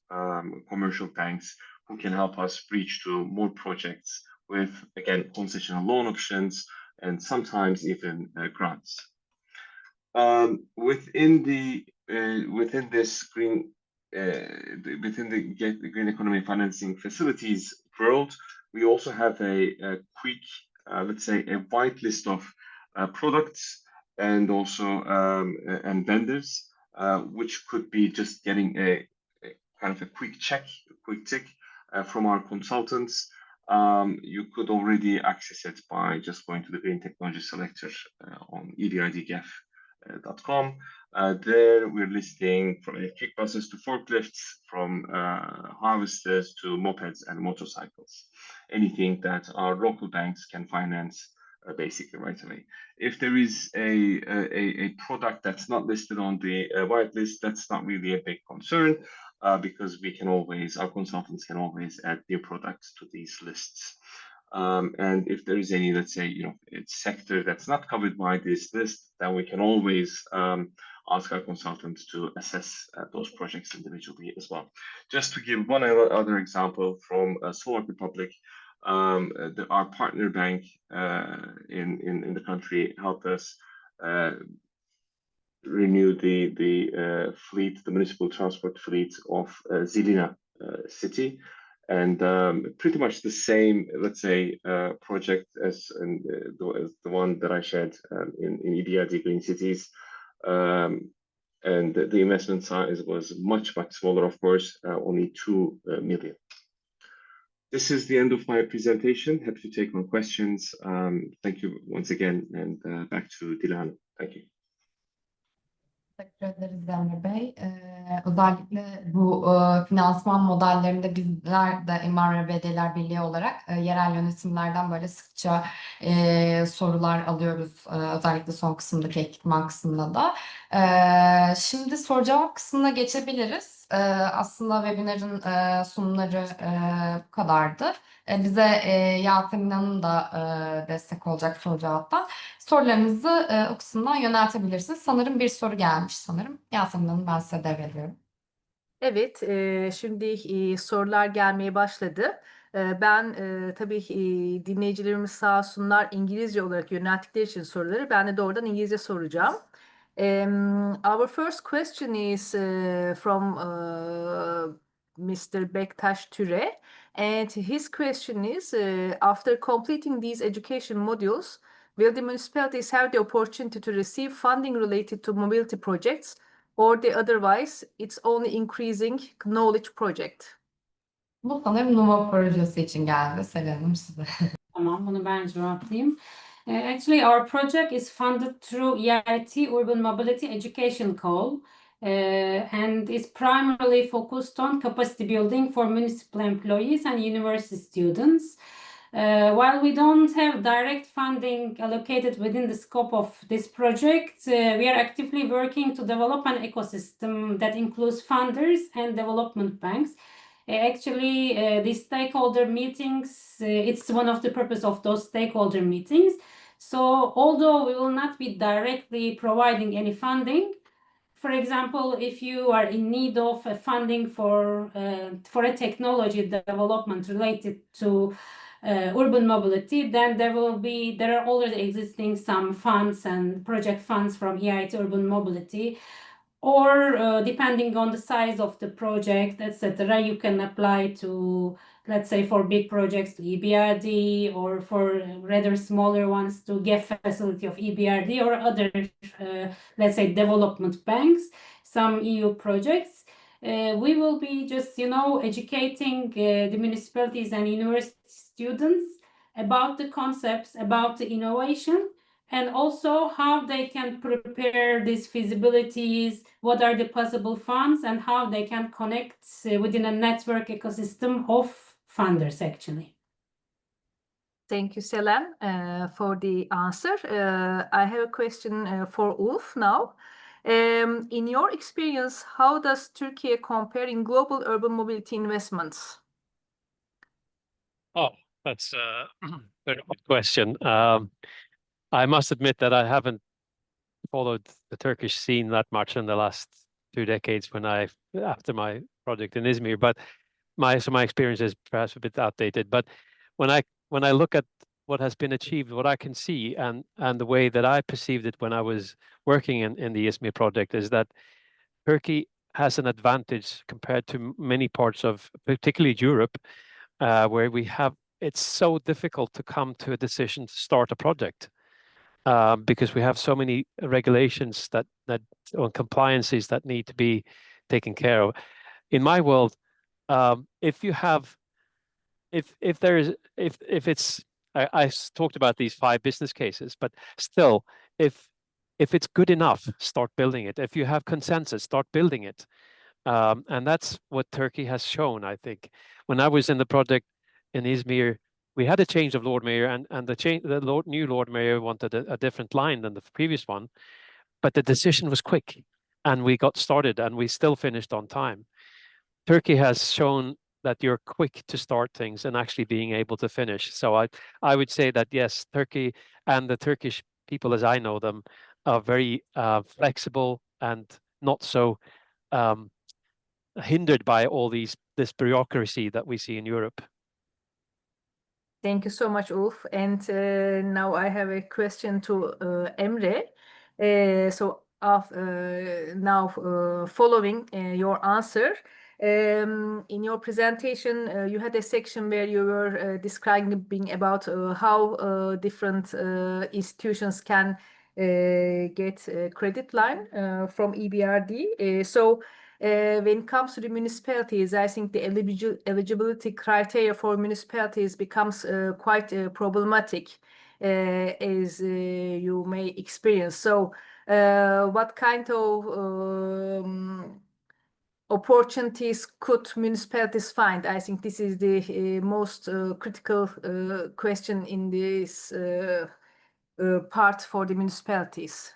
commercial banks, who can help us reach to more projects with, again, concessional loan options and sometimes even grants. Within this green the Green Economy Financing Facilities world, we also have a quick, let's say, a wide list of products and also and vendors, which could be just getting a kind of a quick check, a quick tick from our consultants. You could already access it by just going to the Green Technology Selector on EBRD GEF feasibility.com. There we're listing from electric buses to forklifts, from harvesters to mopeds and motorcycles. Anything that our local banks can finance basically right away. If there is a product that's not listed on the whitelist, that's not really a big concern, because we can always, our consultants can always add new products to these lists. And if there is any, let's say, it's sector that's not covered by this list, then we can always ask our consultants to assess those projects individually as well. Just to give one other example from Slovak Republic, our partner bank in the country helped us renew the fleet, the municipal transport fleet of Žilina city, and pretty much the same, let's say, project as the one that I shared in EBRD Green Cities. And the investment size was much smaller, of course, only 2 million. This is the end of my presentation. Happy to take on questions. Thank you once again, and back to Dila. Thank you. Teşekkür ederiz Emre Bey. Özellikle bu finansman modellerinde bizler de Marmara Belediyeler Birliği olarak yerel yönetimlerden böyle sıkça sorular alıyoruz. Özellikle son kısımdaki ekipman kısmında da. Şimdi soru cevap kısmına geçebiliriz. Aslında webinarın sunumları bu kadardı. Bize Yasemin Hanım da destek olacak soru cevaptan. Sorularınızı o kısımdan yöneltebilirsiniz. Sanırım bir soru gelmiş sanırım. Yasemin Hanım, ben size devrediyorum. Evet, şimdi sorular gelmeye başladı. Ben tabii dinleyicilerimiz sağ olsunlar İngilizce olarak yönelttikleri için soruları ben de doğrudan İngilizce soracağım. Our first question is from Mr. Bektaş Türe, and his question is, after completing these education modules, will the municipalities have the opportunity to receive funding related to mobility projects, or otherwise it's only increasing knowledge project? Bu sanırım NUMA projesi için geldi. Selen Hanım, size. Tamam, bunu ben cevaplayayım. Actually, our project is funded through EIT Urban Mobility Education Call, and is primarily focused on capacity building for municipal employees and university students. While we don't have direct funding allocated within the scope of this project, we are actively working to develop an ecosystem that includes funders and development banks. Actually, these stakeholder meetings, it's one of the purpose of those stakeholder meetings. So although we will not be directly providing any funding, for example, if you are in need of funding for a technology development related to urban mobility, then there are already existing some funds and project funds from EIT Urban Mobility, or depending on the size of the project, etc., you can apply to, let's say, for big projects to EBRD, or for rather smaller ones to GEF facility of EBRD, or other, let's say, development banks, some EU projects. We will be just, educating the municipalities and university students about the concepts, about the innovation, and also how they can prepare these feasibilities, what are the possible funds, and how they can connect within a network ecosystem of funders, actually. Thank you, Selen, for the answer. I have a question for Ulf now. In your experience, how does Turkey compare in global urban mobility investments? Oh, that's a very good question. I must admit that I haven't followed the Turkish scene that much in the last 2 decades after my project in Izmir, but my experience is perhaps a bit outdated. But when I look at what has been achieved, what I can see, and the way that I perceived it when I was working in the Izmir project, is that Turkey has an advantage compared to many parts of particularly Europe, where it's so difficult to come to a decision to start a project. Because we have so many regulations or compliances that need to be taken care of. In my world, I talked about these 5 business cases, but still, if if it's good enough, start building it. If you have consensus, start building it. And that's what Turkey has shown, I think. When I was in the project in Izmir, we had a change of Lord Mayor, and the new Lord Mayor wanted a different line than the previous one, but the decision was quick, and we got started, and we still finished on time. Turkey has shown that you're quick to start things and actually being able to finish. So I would say that yes, Turkey and the Turkish people, as I know them, are very flexible and not so hindered by all this bureaucracy that we see in Europe. Thank you so much, Ulf. And now I have a question to Emre. Following your answer, in your presentation, you had a section where you were describing about how different institutions can get a credit line from EBRD. When it comes to the municipalities, I think the eligibility criteria for municipalities becomes quite problematic, as you may experience. So, what kind of opportunities could municipalities find? I think this is the most critical question in this part for the municipalities.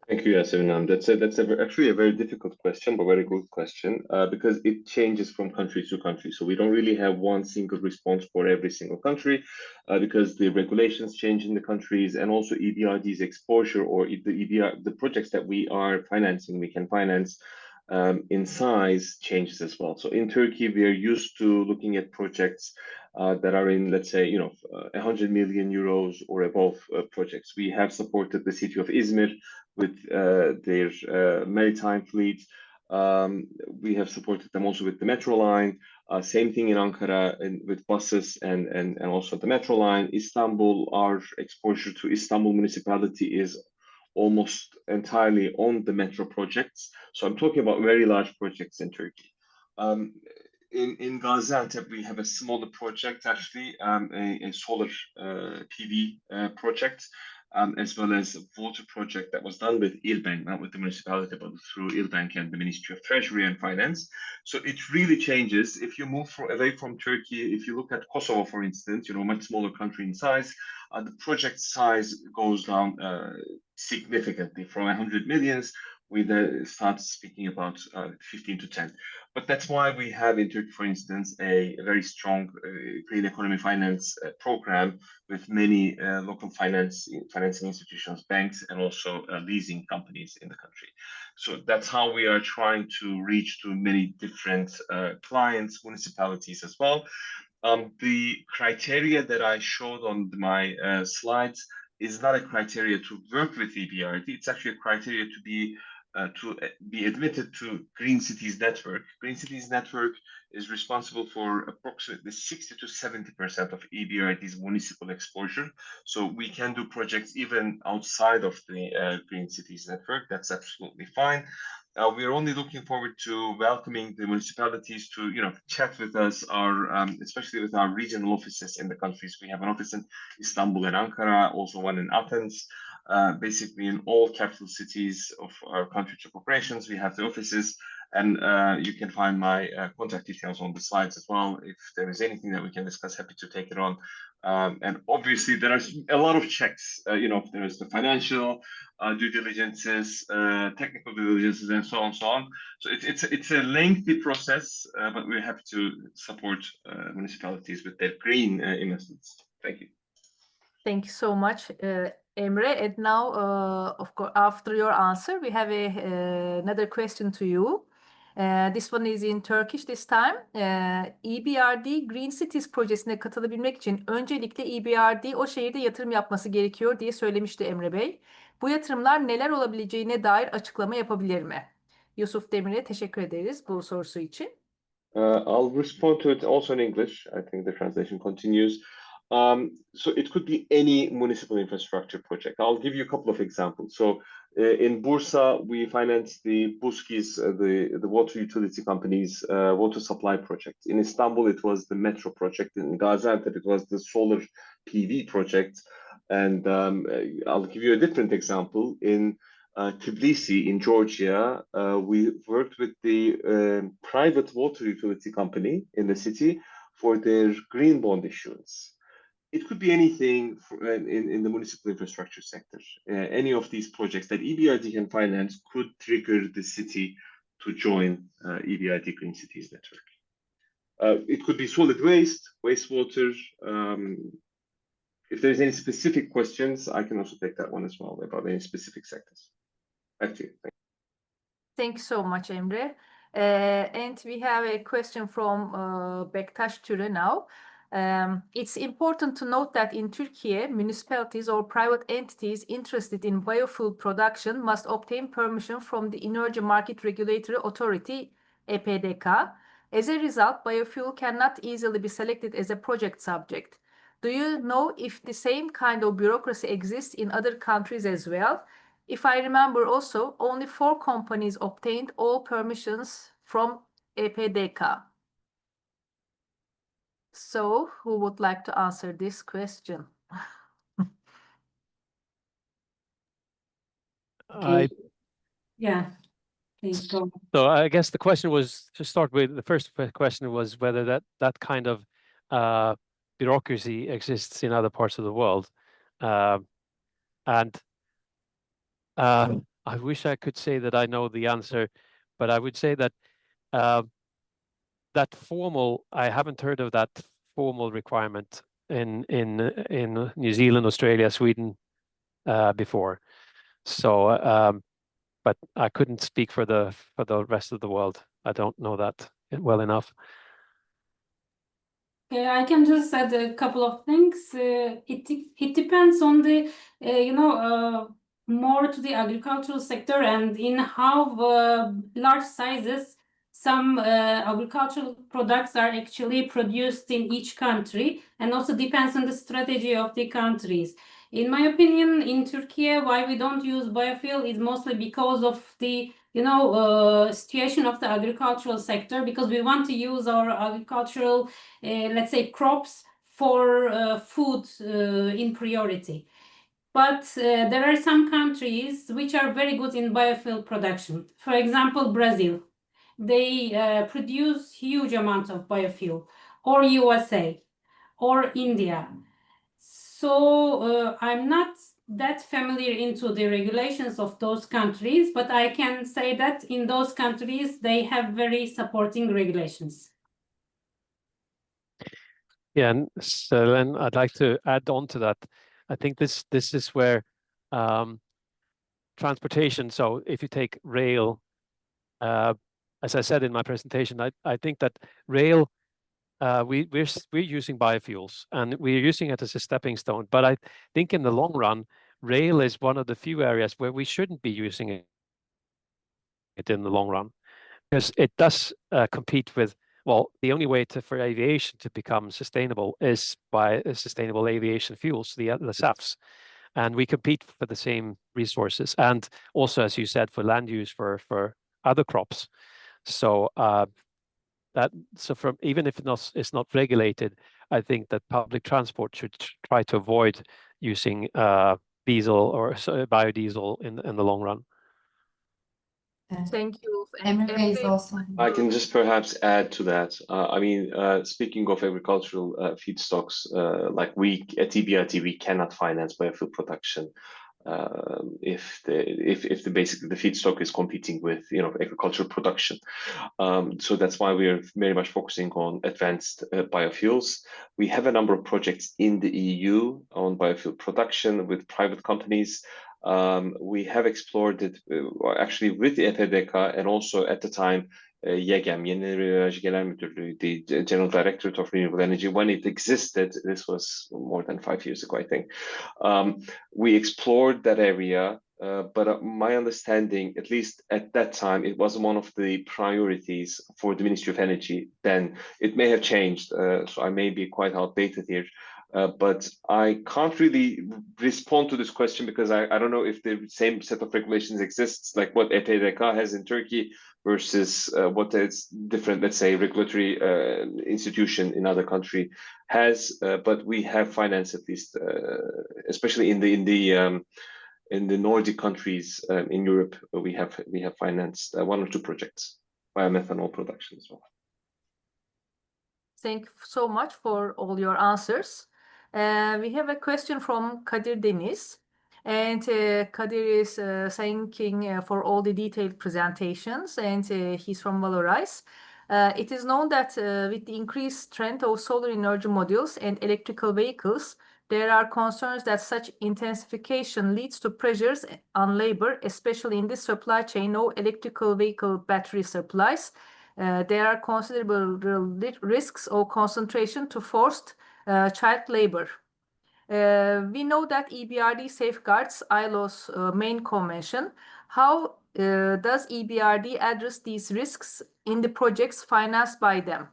Thank you, Yasemin. That's actually a very difficult question, but very good question, because it changes from country to country. So we don't really have one single response for every single country, because the regulations change in the countries, and also EBRD's exposure, or the projects that we are financing, we can finance in size changes as well. So in Turkey, we are used to looking at projects that are in, let's say, 100 million euros or above projects. We have supported the city of Izmir with their maritime fleet. We have supported them also with the metro line. Same thing in Ankara with buses and also the metro line. Istanbul, our exposure to Istanbul municipality is almost entirely on the metro projects. So I'm talking about very large projects in Turkey. In Gaziantep, we have a smaller project, actually, a solar PV project, as well as a water project that was done with İlbank, not with the municipality, but through İlbank and the Ministry of Treasury and Finance. So it really changes. If you move away from Turkey, if you look at Kosovo, for instance, much smaller country in size, the project size goes down significantly. From 100 millions, we then start speaking about 15 to 10. But that's why we have in Turkey, for instance, a very strong green economy finance program with many local financing institutions, banks, and also leasing companies in the country. So that's how we are trying to reach to many different clients, municipalities as well. The criteria that I showed on my slides is not a criteria to work with EBRD. It's actually a criteria to be admitted to Green Cities Network. Green Cities Network is responsible for approximately 60 to 70% of EBRD's municipal exposure. So we can do projects even outside of the Green Cities Network. That's absolutely fine. We are only looking forward to welcoming the municipalities to, chat with us, especially with our regional offices in the countries. We have an office in Istanbul and Ankara, also one in Athens. Basically, in all capital cities of our country of operations, we have the offices, and you can find my contact details on the slides as well. If there is anything that we can discuss, happy to take it on. And obviously, there are a lot of checks. There is the financial due diligences, technical due diligences, and so on, so on. So it's a lengthy process, but we're happy to support municipalities with their green investments. Thank you. Thank you so much, Emre. And now, of course, after your answer, we have another question to you. This one is in Turkish this time. EBRD Green Cities projesine katılabilmek için öncelikle EBRD o şehirde yatırım yapması gerekiyor diye söylemişti Emre Bey. Bu yatırımlar neler olabileceğine dair açıklama yapabilir mi? Yusuf Demir'e teşekkür ederiz bu sorusu için. I'll respond to it also in English. I think the translation continues. So it could be any municipal infrastructure project. I'll give you a couple of examples. So in Bursa, we financed the Buskis, the water utility companies' water supply project. In Istanbul, it was the metro project. In Gaziantep, it was the solar PV project. And I'll give you a different example. In Tbilisi in Georgia, we worked with the private water utility company in the city for their green bond issuance. It could be anything in the municipal infrastructure sector. Any of these projects that EBRD can finance could trigger the city to join EBRD Green Cities Network. It could be solid waste, wastewater. If there's any specific questions, I can also take that one as well about any specific sectors. Back to you. Thank you so much, Emre. And we have a question from Bektaş Türe now. It's important to note that in Turkey, municipalities or private entities interested in biofuel production must obtain permission from the Energy Market Regulatory Authority, EPDK. As a result, biofuel cannot easily be selected as a project subject. Do you know if the same kind of bureaucracy exists in other countries as well? If I remember also, only 4 companies obtained all permissions from EPDK. So, who would like to answer this question? Yeah, please go. So I guess the question was, to start with, the first question was whether that kind of bureaucracy exists in other parts of the world. And I wish I could say that I know the answer, but I would say that I haven't heard of that formal requirement in New Zealand, Australia, Sweden before. So, but I couldn't speak for the rest of the world. I don't know that well enough. Okay, I can just add a couple of things. It depends on the more to the agricultural sector and in how large sizes some agricultural products are actually produced in each country, and also depends on the strategy of the countries. In my opinion, in Turkey, why we don't use biofuel is mostly because of the situation of the agricultural sector, because we want to use our agricultural, let's say, crops for food in priority. But there are some countries which are very good in biofuel production. For example, Brazil. They produce huge amounts of biofuel, or USA, or India. So I'm not that familiar into the regulations of those countries, but I can say that in those countries, they have very supporting regulations. Yeah, and Selen, I'd like to add on to that. I think this is where transportation, so if you take rail, as I said in my presentation, I think that rail, we're using biofuels and we're using it as a stepping stone. But I think in the long run, rail is one of the few areas where we shouldn't be using it in the long run, because it does compete with, well, the only way for aviation to become sustainable is by sustainable aviation fuels, the SAFs. And we compete for the same resources. And also, as you said, for land use for other crops. So even if it's not regulated, I think that public transport should try to avoid using diesel or biodiesel in the long run. Thank you. Emre is also. I can just perhaps add to that. I mean, speaking of agricultural feedstocks, like we at EBRD, we cannot finance biofuel production if basically the feedstock is competing with agricultural production. So that's why we are very much focusing on advanced biofuels. We have a number of projects in the EU on biofuel production with private companies. We have explored it actually with the EPDK and also at the time YEGEM, Yenilenebilir Enerji Genel Müdürlüğü, the General Directorate of Renewable Energy, when it existed. This was more than 5 years ago, I think. We explored that area, but my understanding, at least at that time, it was one of the priorities for the Ministry of Energy then. It may have changed, so I may be quite outdated here. But I can't really respond to this question because I don't know if the same set of regulations exists like what EPDK has in Turkey versus what is different, let's say, regulatory institution in other country has. But we have financed at least, especially in the Nordic countries in Europe, we have financed 1 or 2 projects biomethanol production as well. Thank you so much for all your answers. We have a question from Kadir Deniz. And Kadir is thanking for all the detailed presentations, and he's from Valorize. It is known that with the increased trend of solar energy modules and electrical vehicles, there are concerns that such intensification leads to pressures on labor, especially in the supply chain of electrical vehicle battery supplies. There are considerable risks of concentration to forced child labor. We know that EBRD safeguards ILO's main convention. How does EBRD address these risks in the projects financed by them?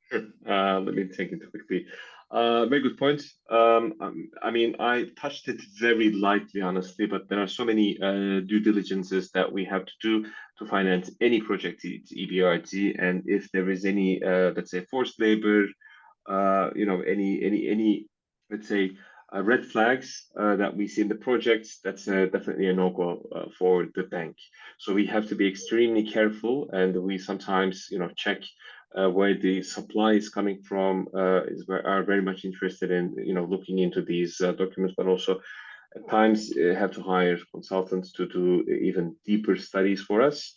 Sure. Let me take it quickly. Very good point. I mean, I touched it very lightly, honestly, but there are so many due diligences that we have to do to finance any project at EBRD. And if there is any, let's say, forced labor, any let's say red flags that we see in the projects, that's definitely a no-go for the bank. So we have to be extremely careful, and we sometimes check where the supply is coming from. Are very much interested in looking into these documents, but also at times have to hire consultants to do even deeper studies for us.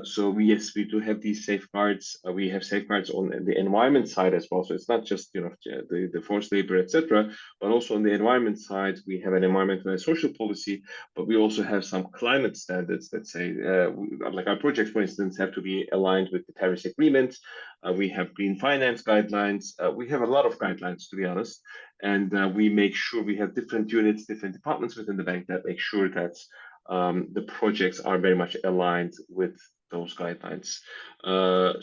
So yes, we do have these safeguards. We have safeguards on the environment side as well. So it's not just the forced labor, etc., but also on the environment side, we have an environmental and social policy. But we also have some climate standards that say, like our projects, for instance, have to be aligned with the Paris Agreement. We have green finance guidelines. We have a lot of guidelines, to be honest, and we make sure we have different units, different departments within the bank that make sure that the projects are very much aligned with those guidelines.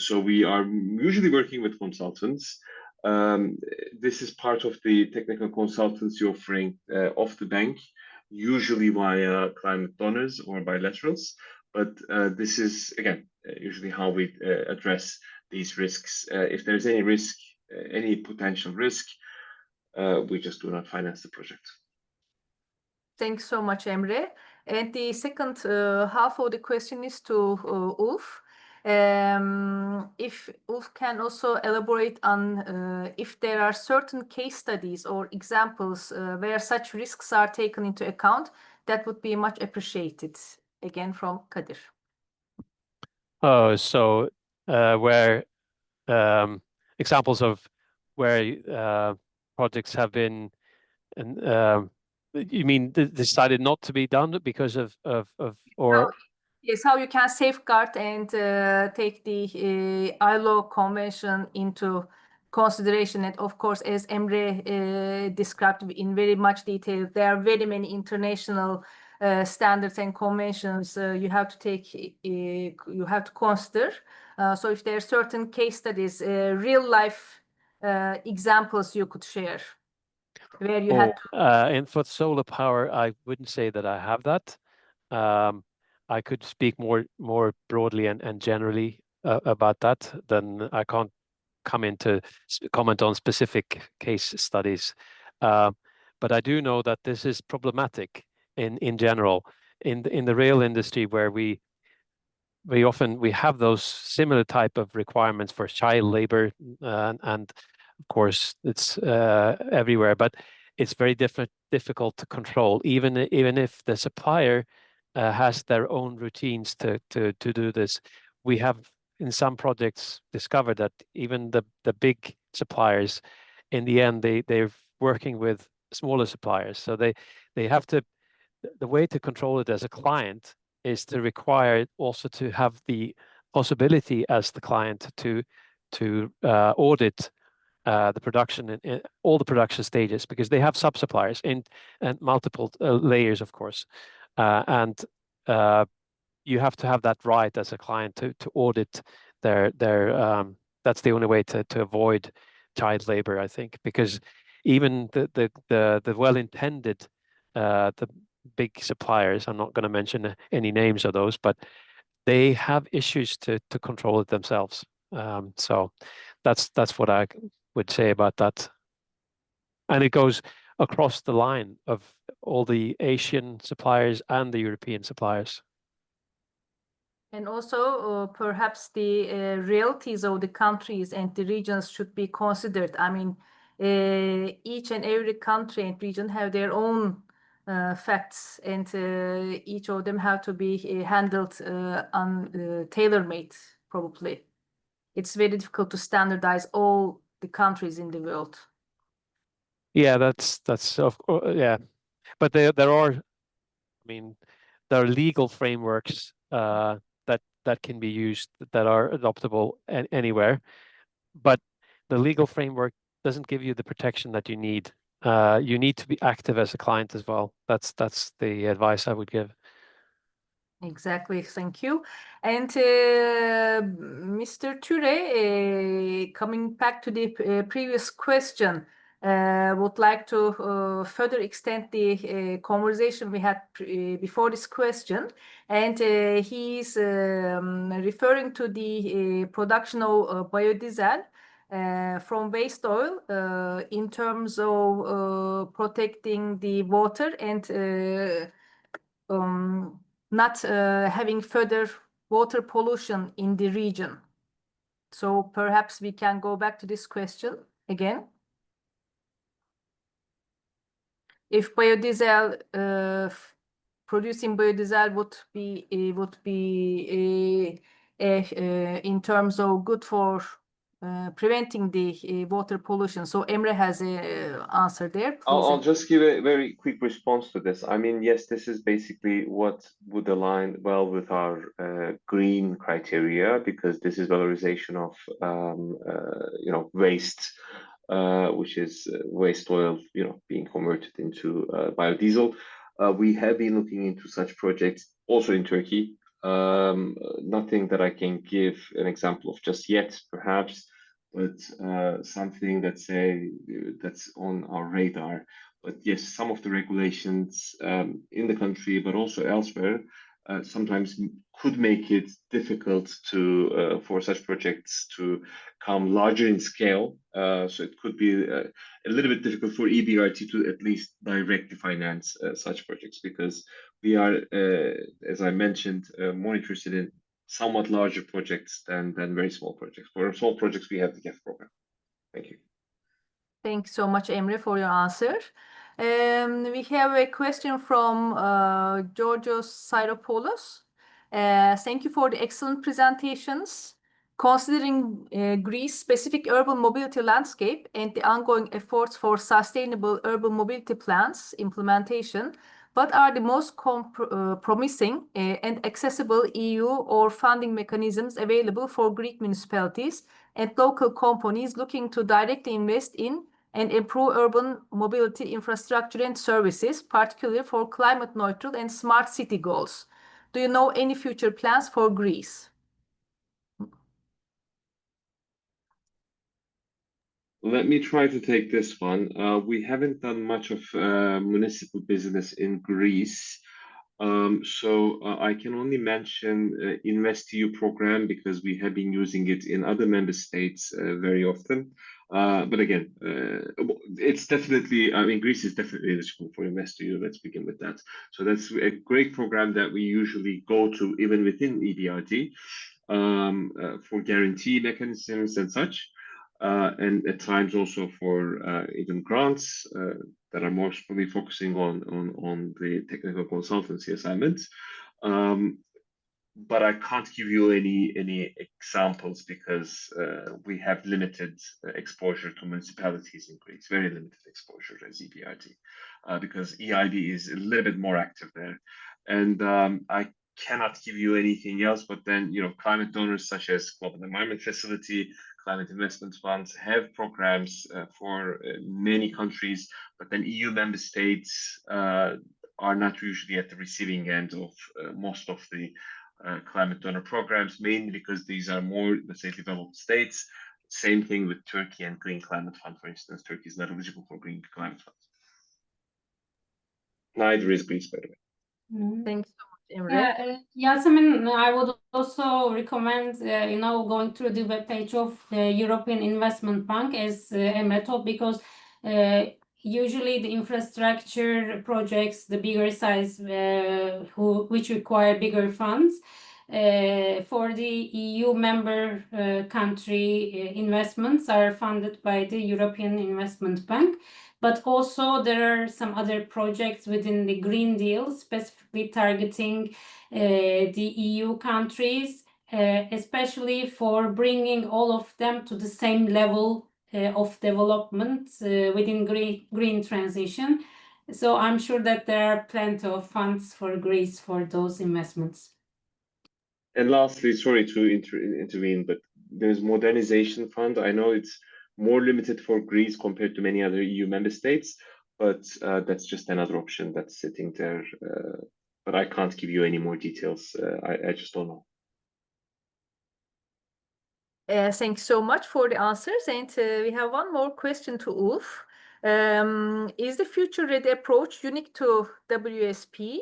So we are usually working with consultants. This is part of the technical consultancy offering of the bank, usually via climate donors or bilaterals. But this is, again, usually how we address these risks. If there's any risk, any potential risk, we just do not finance the project. Thanks so much, Emre. And the second half of the question is to Ulf. If Ulf can also elaborate on if there are certain case studies or examples where such risks are taken into account, that would be much appreciated. Again, from Kadir. Oh, so where examples of where projects have been, you mean decided not to be done because of or? Yes, how you can safeguard and take the ILO convention into consideration. And of course, as Emre described in very much detail, there are very many international standards and conventions you have to take, you have to consider. So if there are certain case studies, real life examples you could share where you had to... And for solar power, I wouldn't say that I have that. I could speak more broadly and generally about that. Then I can't come into comment on specific case studies. But I do know that this is problematic in general in the rail industry, where we often have those similar type of requirements for child labor, and of course it's everywhere, but it's very difficult to control, even if the supplier has their own routines to do this. We have in some projects discovered that even the big suppliers, in the end, they're working with smaller suppliers. So they have to, the way to control it as a client is to require also to have the possibility as the client to audit the production in all the production stages, because they have sub-suppliers and multiple layers, of course. And you have to have that right as a client to audit their that's the only way to avoid child labor, I think, because even the well-intended the big suppliers, I'm not going to mention any names of those, but they have issues to control it themselves. So that's what I would say about that. And it goes across the line of all the Asian suppliers and the European suppliers. And also, perhaps the realities of the countries and the regions should be considered. I mean, each and every country and region have their own facts, and each of them have to be handled tailor-made, probably. It's very difficult to standardize all the countries in the world. Yeah, that's yeah, but there are, I mean, there are legal frameworks that can be used that are adoptable anywhere, but the legal framework doesn't give you the protection that you need. You need to be active as a client as well. That's the advice I would give. Exactly, thank you. And Mr. Ture, coming back to the previous question, would like to further extend the conversation we had before this question. And he's referring to the production of biodiesel from waste oil in terms of protecting the water and not having further water pollution in the region. So perhaps we can go back to this question again. If biodiesel, producing biodiesel would be in terms of good for preventing the water pollution. So Emre has an answer there. I'll just give a very quick response to this. I mean, yes, this is basically what would align well with our green criteria, because this is valorization of waste, which is waste oil, being converted into biodiesel. We have been looking into such projects also in Turkey. Nothing that I can give an example of just yet, perhaps, but something that's on our radar. But yes, some of the regulations in the country, but also elsewhere, sometimes could make it difficult for such projects to come larger in scale. So it could be a little bit difficult for EBRD to at least directly finance such projects, because we are, as I mentioned, more interested in somewhat larger projects than very small projects. For small projects, we have the GEF program. Thank you. Thanks so much, Emre, for your answer. We have a question from Georgios Syropoulos. Thank you for the excellent presentations. Considering Greece's specific urban mobility landscape and the ongoing efforts for sustainable urban mobility plans implementation, what are the most promising and accessible EU or funding mechanisms available for Greek municipalities and local companies looking to directly invest in and improve urban mobility infrastructure and services, particularly for climate neutral and smart city goals? Do you know any future plans for Greece? Let me try to take this one. We haven't done much of municipal business in Greece. So I can only mention InvestEU program, because we have been using it in other member states very often. But again, it's definitely, I mean, Greece is definitely eligible for InvestEU. Let's begin with that. So that's a great program that we usually go to even within EBRD for guarantee mechanisms and such. And at times also for even grants that are more fully focusing on the technical consultancy assignments. But I can't give you any examples, because we have limited exposure to municipalities in Greece, very limited exposure as EBRD, because EIB is a little bit more active there. And I cannot give you anything else, but then, climate donors such as Global Environment Facility, Climate Investment Funds have programs for many countries, but then EU member states are not usually at the receiving end of most of the climate donor programs, mainly because these are more, let's say, developed states. Same thing with Turkey and Green Climate Fund, for instance. Turkey is not eligible for Green Climate Fund. Neither is Greece, by the way. Thanks so Emre. Yasemin, I would also recommend, going through the webpage of the European Investment Bank, as Emre told, because usually the infrastructure projects, the bigger size, which require bigger funds, for the EU member country investments are funded by the European Investment Bank. But also there are some other projects within the Green Deal, specifically targeting the EU countries, especially for bringing all of them to the same level of development within green transition. So I'm sure that there are plenty of funds for Greece for those investments. And lastly, sorry to intervene, but there's modernization fund. I know it's more limited for Greece compared to many other EU member states, but that's just another option that's sitting there. But I can't give you any more details. I just don't know. Thanks so much for the answers. And we have one more question to Ulf. Is the future-ready approach unique to WSP?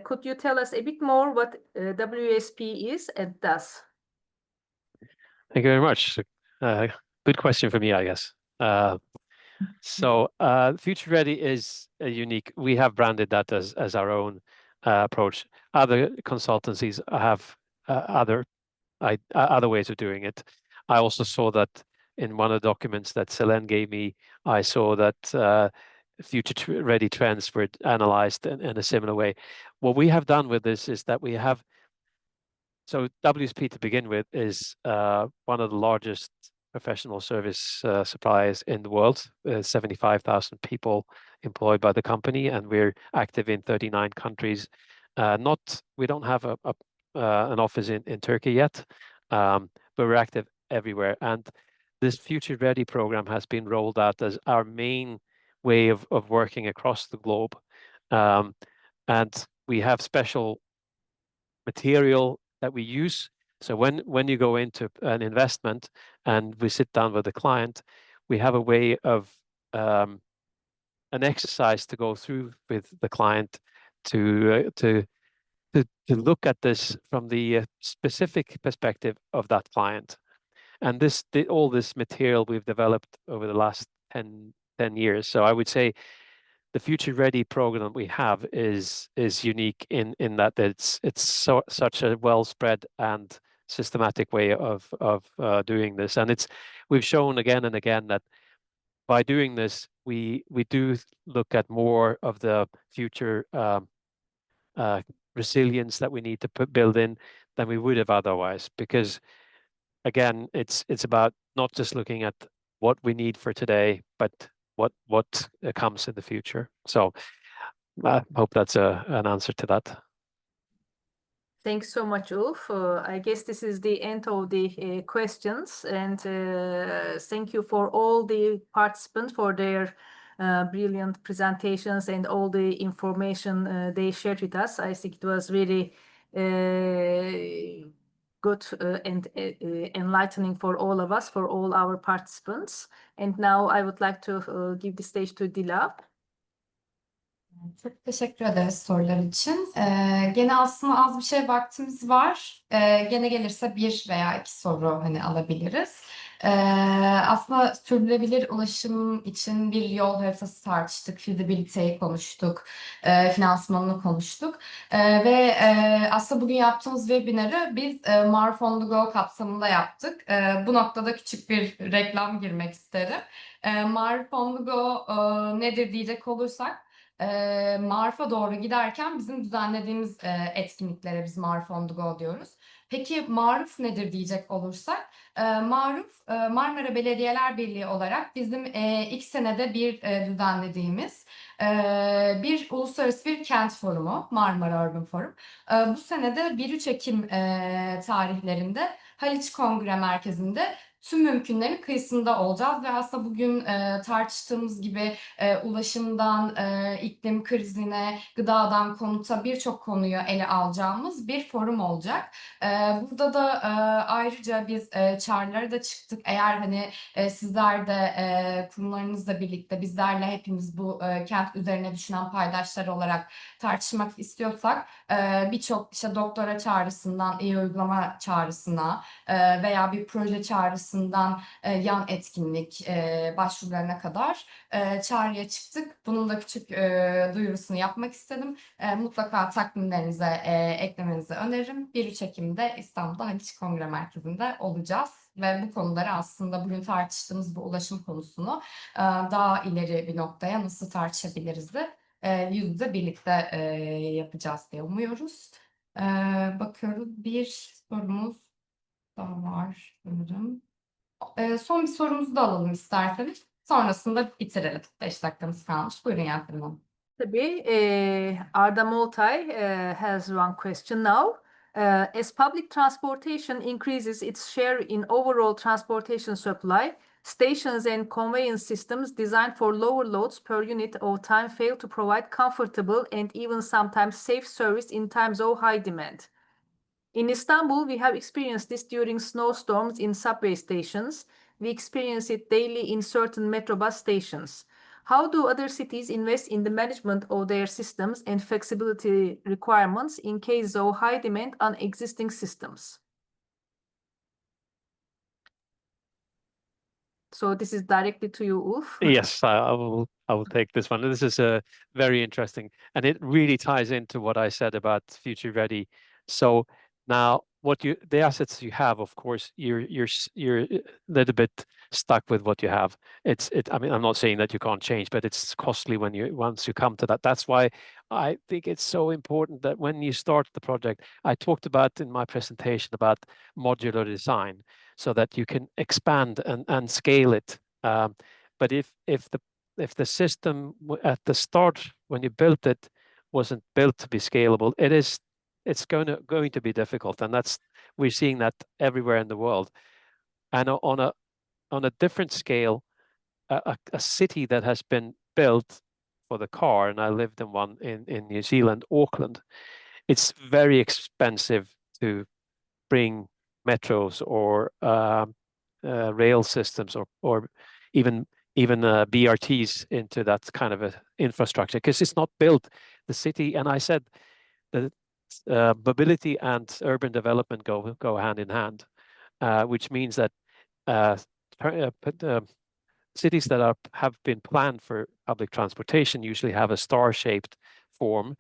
Could you tell us a bit more what WSP is and does? Thank you very much. Good question for me, I guess. So Future Ready is unique. We have branded that as our own approach. Other consultancies have other ways of doing it. I also saw that in one of the documents that Selen gave me, I saw that Future Ready trends were analyzed in a similar way. What we have done with this is that we have, so WSP to begin with is one of the largest professional service suppliers in the world, 75,000 people employed by the company, and we're active in 39 countries. We don't have an office in Turkey yet, but we're active everywhere. And this Future Ready program has been rolled out as our main way of working across the globe. And we have special material that we use. So when you go into an investment and we sit down with the client, we have a way of an exercise to go through with the client to look at this from the specific perspective of that client. And all this material we've developed over the last 10 years. So I would say the Future Ready program we have is unique in that it's such a well spread and systematic way of doing this. And we've shown again and again that by doing this, we do look at more of the future resilience that we need to build in than we would have otherwise. Because again, it's about not just looking at what we need for today, but what comes in the future. So I hope that's an answer to that. Thanks so much, Ulf. I guess this is the end of the questions, and thank you for all the participants for their brilliant presentations and all the information they shared with us. I think it was really good and enlightening for all of us, for all our participants. And now I would like to give the stage to Dila. Çok teşekkür ederiz sorular için. Gene aslında az bir şey vaktimiz var. Gene gelirse bir veya iki soru alabiliriz. Aslında sürdürülebilir ulaşım için bir yol haritası tartıştık, feasibility'yi konuştuk, finansmanını konuştuk. Ve aslında bugün yaptığımız webinarı biz MARUF on the Go kapsamında yaptık. Bu noktada küçük bir reklam girmek isterim. MARUF on the Go nedir diyecek olursak, MARUF'a doğru giderken bizim düzenlediğimiz etkinliklere biz MARUF on the Go diyoruz. Peki MARUF nedir diyecek olursak, MARUF Marmara Belediyeler Birliği olarak bizim ilk senede bir düzenlediğimiz bir uluslararası bir kent forumu, Marmara Urban Forum. Bu senede 1-3 Ekim tarihlerinde Haliç Kongre Merkezi'nde tüm mümkünlerin kıyısında olacağız ve aslında bugün tartıştığımız gibi ulaşımdan iklim krizine, gıdadan konuta birçok konuyu ele alacağımız bir forum olacak. Burada da ayrıca biz çağrılara da çıktık. Eğer hani sizler de kurumlarınızla birlikte bizlerle hepimiz bu kent üzerine düşünen paydaşlar olarak tartışmak istiyorsak birçok işte doktora çağrısından iyi uygulama çağrısına veya bir proje çağrısından yan etkinlik başvurularına kadar çağrıya çıktık. Bunun da küçük duyurusunu yapmak istedim. Mutlaka takvimlerinize eklemenizi öneririm. 1-3 Ekim'de İstanbul'da Haliç Kongre Merkezi'nde olacağız. Ve bu konuları aslında bugün tartıştığımız bu ulaşım konusunu daha ileri bir noktaya nasıl tartışabiliriz de yüz yüze birlikte yapacağız diye umuyoruz. Bakıyoruz bir sorumuz daha var sanırım. Son bir sorumuzu da alalım isterseniz. Sonrasında bitirelim. 5 dakikamız kalmış. Buyurun Yasemin Hanım. Tabii, Arda Moltay has one question now. As public transportation increases its share in overall transportation supply, stations and conveyance systems designed for lower loads per unit of time fail to provide comfortable and even sometimes safe service in times of high demand. In Istanbul, we have experienced this during snowstorms in subway stations. We experience it daily in certain metrobus stations. How do other cities invest in the management of their systems and flexibility requirements in case of high demand on existing systems? So this is directly to you, Ulf. Yes, I will take this one. This is very interesting, and it really ties into what I said about future ready. So now, the assets you have, of course, you're a little bit stuck with what you have. I mean, I'm not saying that you can't change, but it's costly once you come to that. That's why I think it's so important that when you start the project, I talked about in my presentation about modular design, so that you can expand and scale it. But if the system at the start when you built it wasn't built to be scalable, it's going to be difficult, and we're seeing that everywhere in the world. And on a different scale, a city that has been built for the car, and I lived in one in New Zealand, Auckland. It's very expensive to bring metros or rail systems or even BRTs into that kind of a infrastructure, because it's not built. The city, and I said that mobility and urban development go hand in hand, which means that cities that have been planned for public transportation usually have a star-shaped form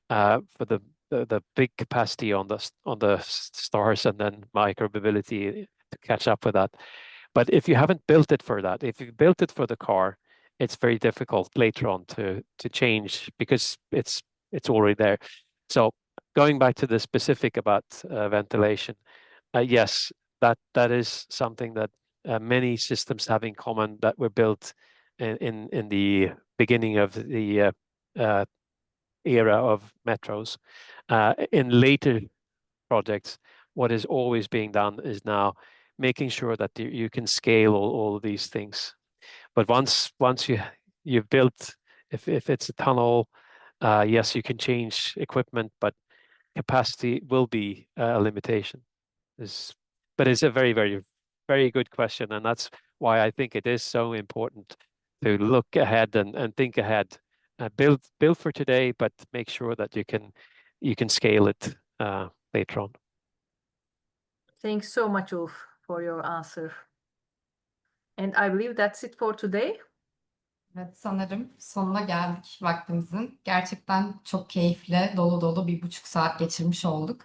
for the big capacity on the stars, and then micro mobility to catch up with that. But if you haven't built it for that, if you built it for the car, it's very difficult later on to change, because it's already there. So going back to the specific about ventilation, yes, that is something that many systems have in common that were built in the beginning of the era of metros. In later projects, what is always being done is now making sure that you can scale all of these things. But once you've built, if it's a tunnel, yes, you can change equipment, but capacity will be a limitation. But it's a very, very, very good question, and that's why I think it is so important to look ahead and think ahead. Build for today, but make sure that you can scale it later on. Thanks so much, Ulf, for your answer. And I believe that's it for today. Evet, sanırım sonuna geldik vaktimizin. Gerçekten çok keyifli, dolu dolu 1,5 saat geçirmiş olduk.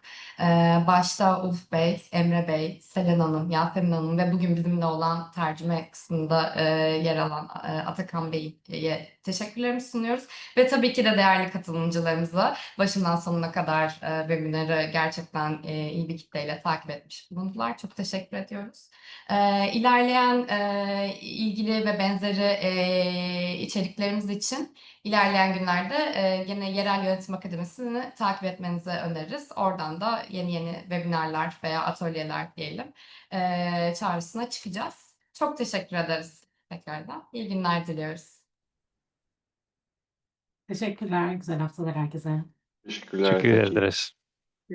Başta Ulf Bey, Emre Bey, Selen Hanım, Yasemin Hanım ve bugün bizimle olan tercüme kısmında yer alan Atakan Bey'e teşekkürlerimi sunuyoruz. Ve tabii ki de değerli katılımcılarımıza başından sonuna kadar webinarı gerçekten iyi bir kitleyle takip etmiş bulundular. Çok teşekkür ediyoruz. İlerleyen ilgili ve benzeri içeriklerimiz için ilerleyen günlerde yine Yerel Yönetim Akademisi'ni takip etmenizi öneririz. Oradan da yeni webinarlar veya atölyeler diyelim çağrısına çıkacağız. Çok teşekkür ederiz tekrardan. İyi günler diliyoruz. Teşekkürler. Güzel haftalar herkese. Teşekkürler. Teşekkür Thank you. ederiz.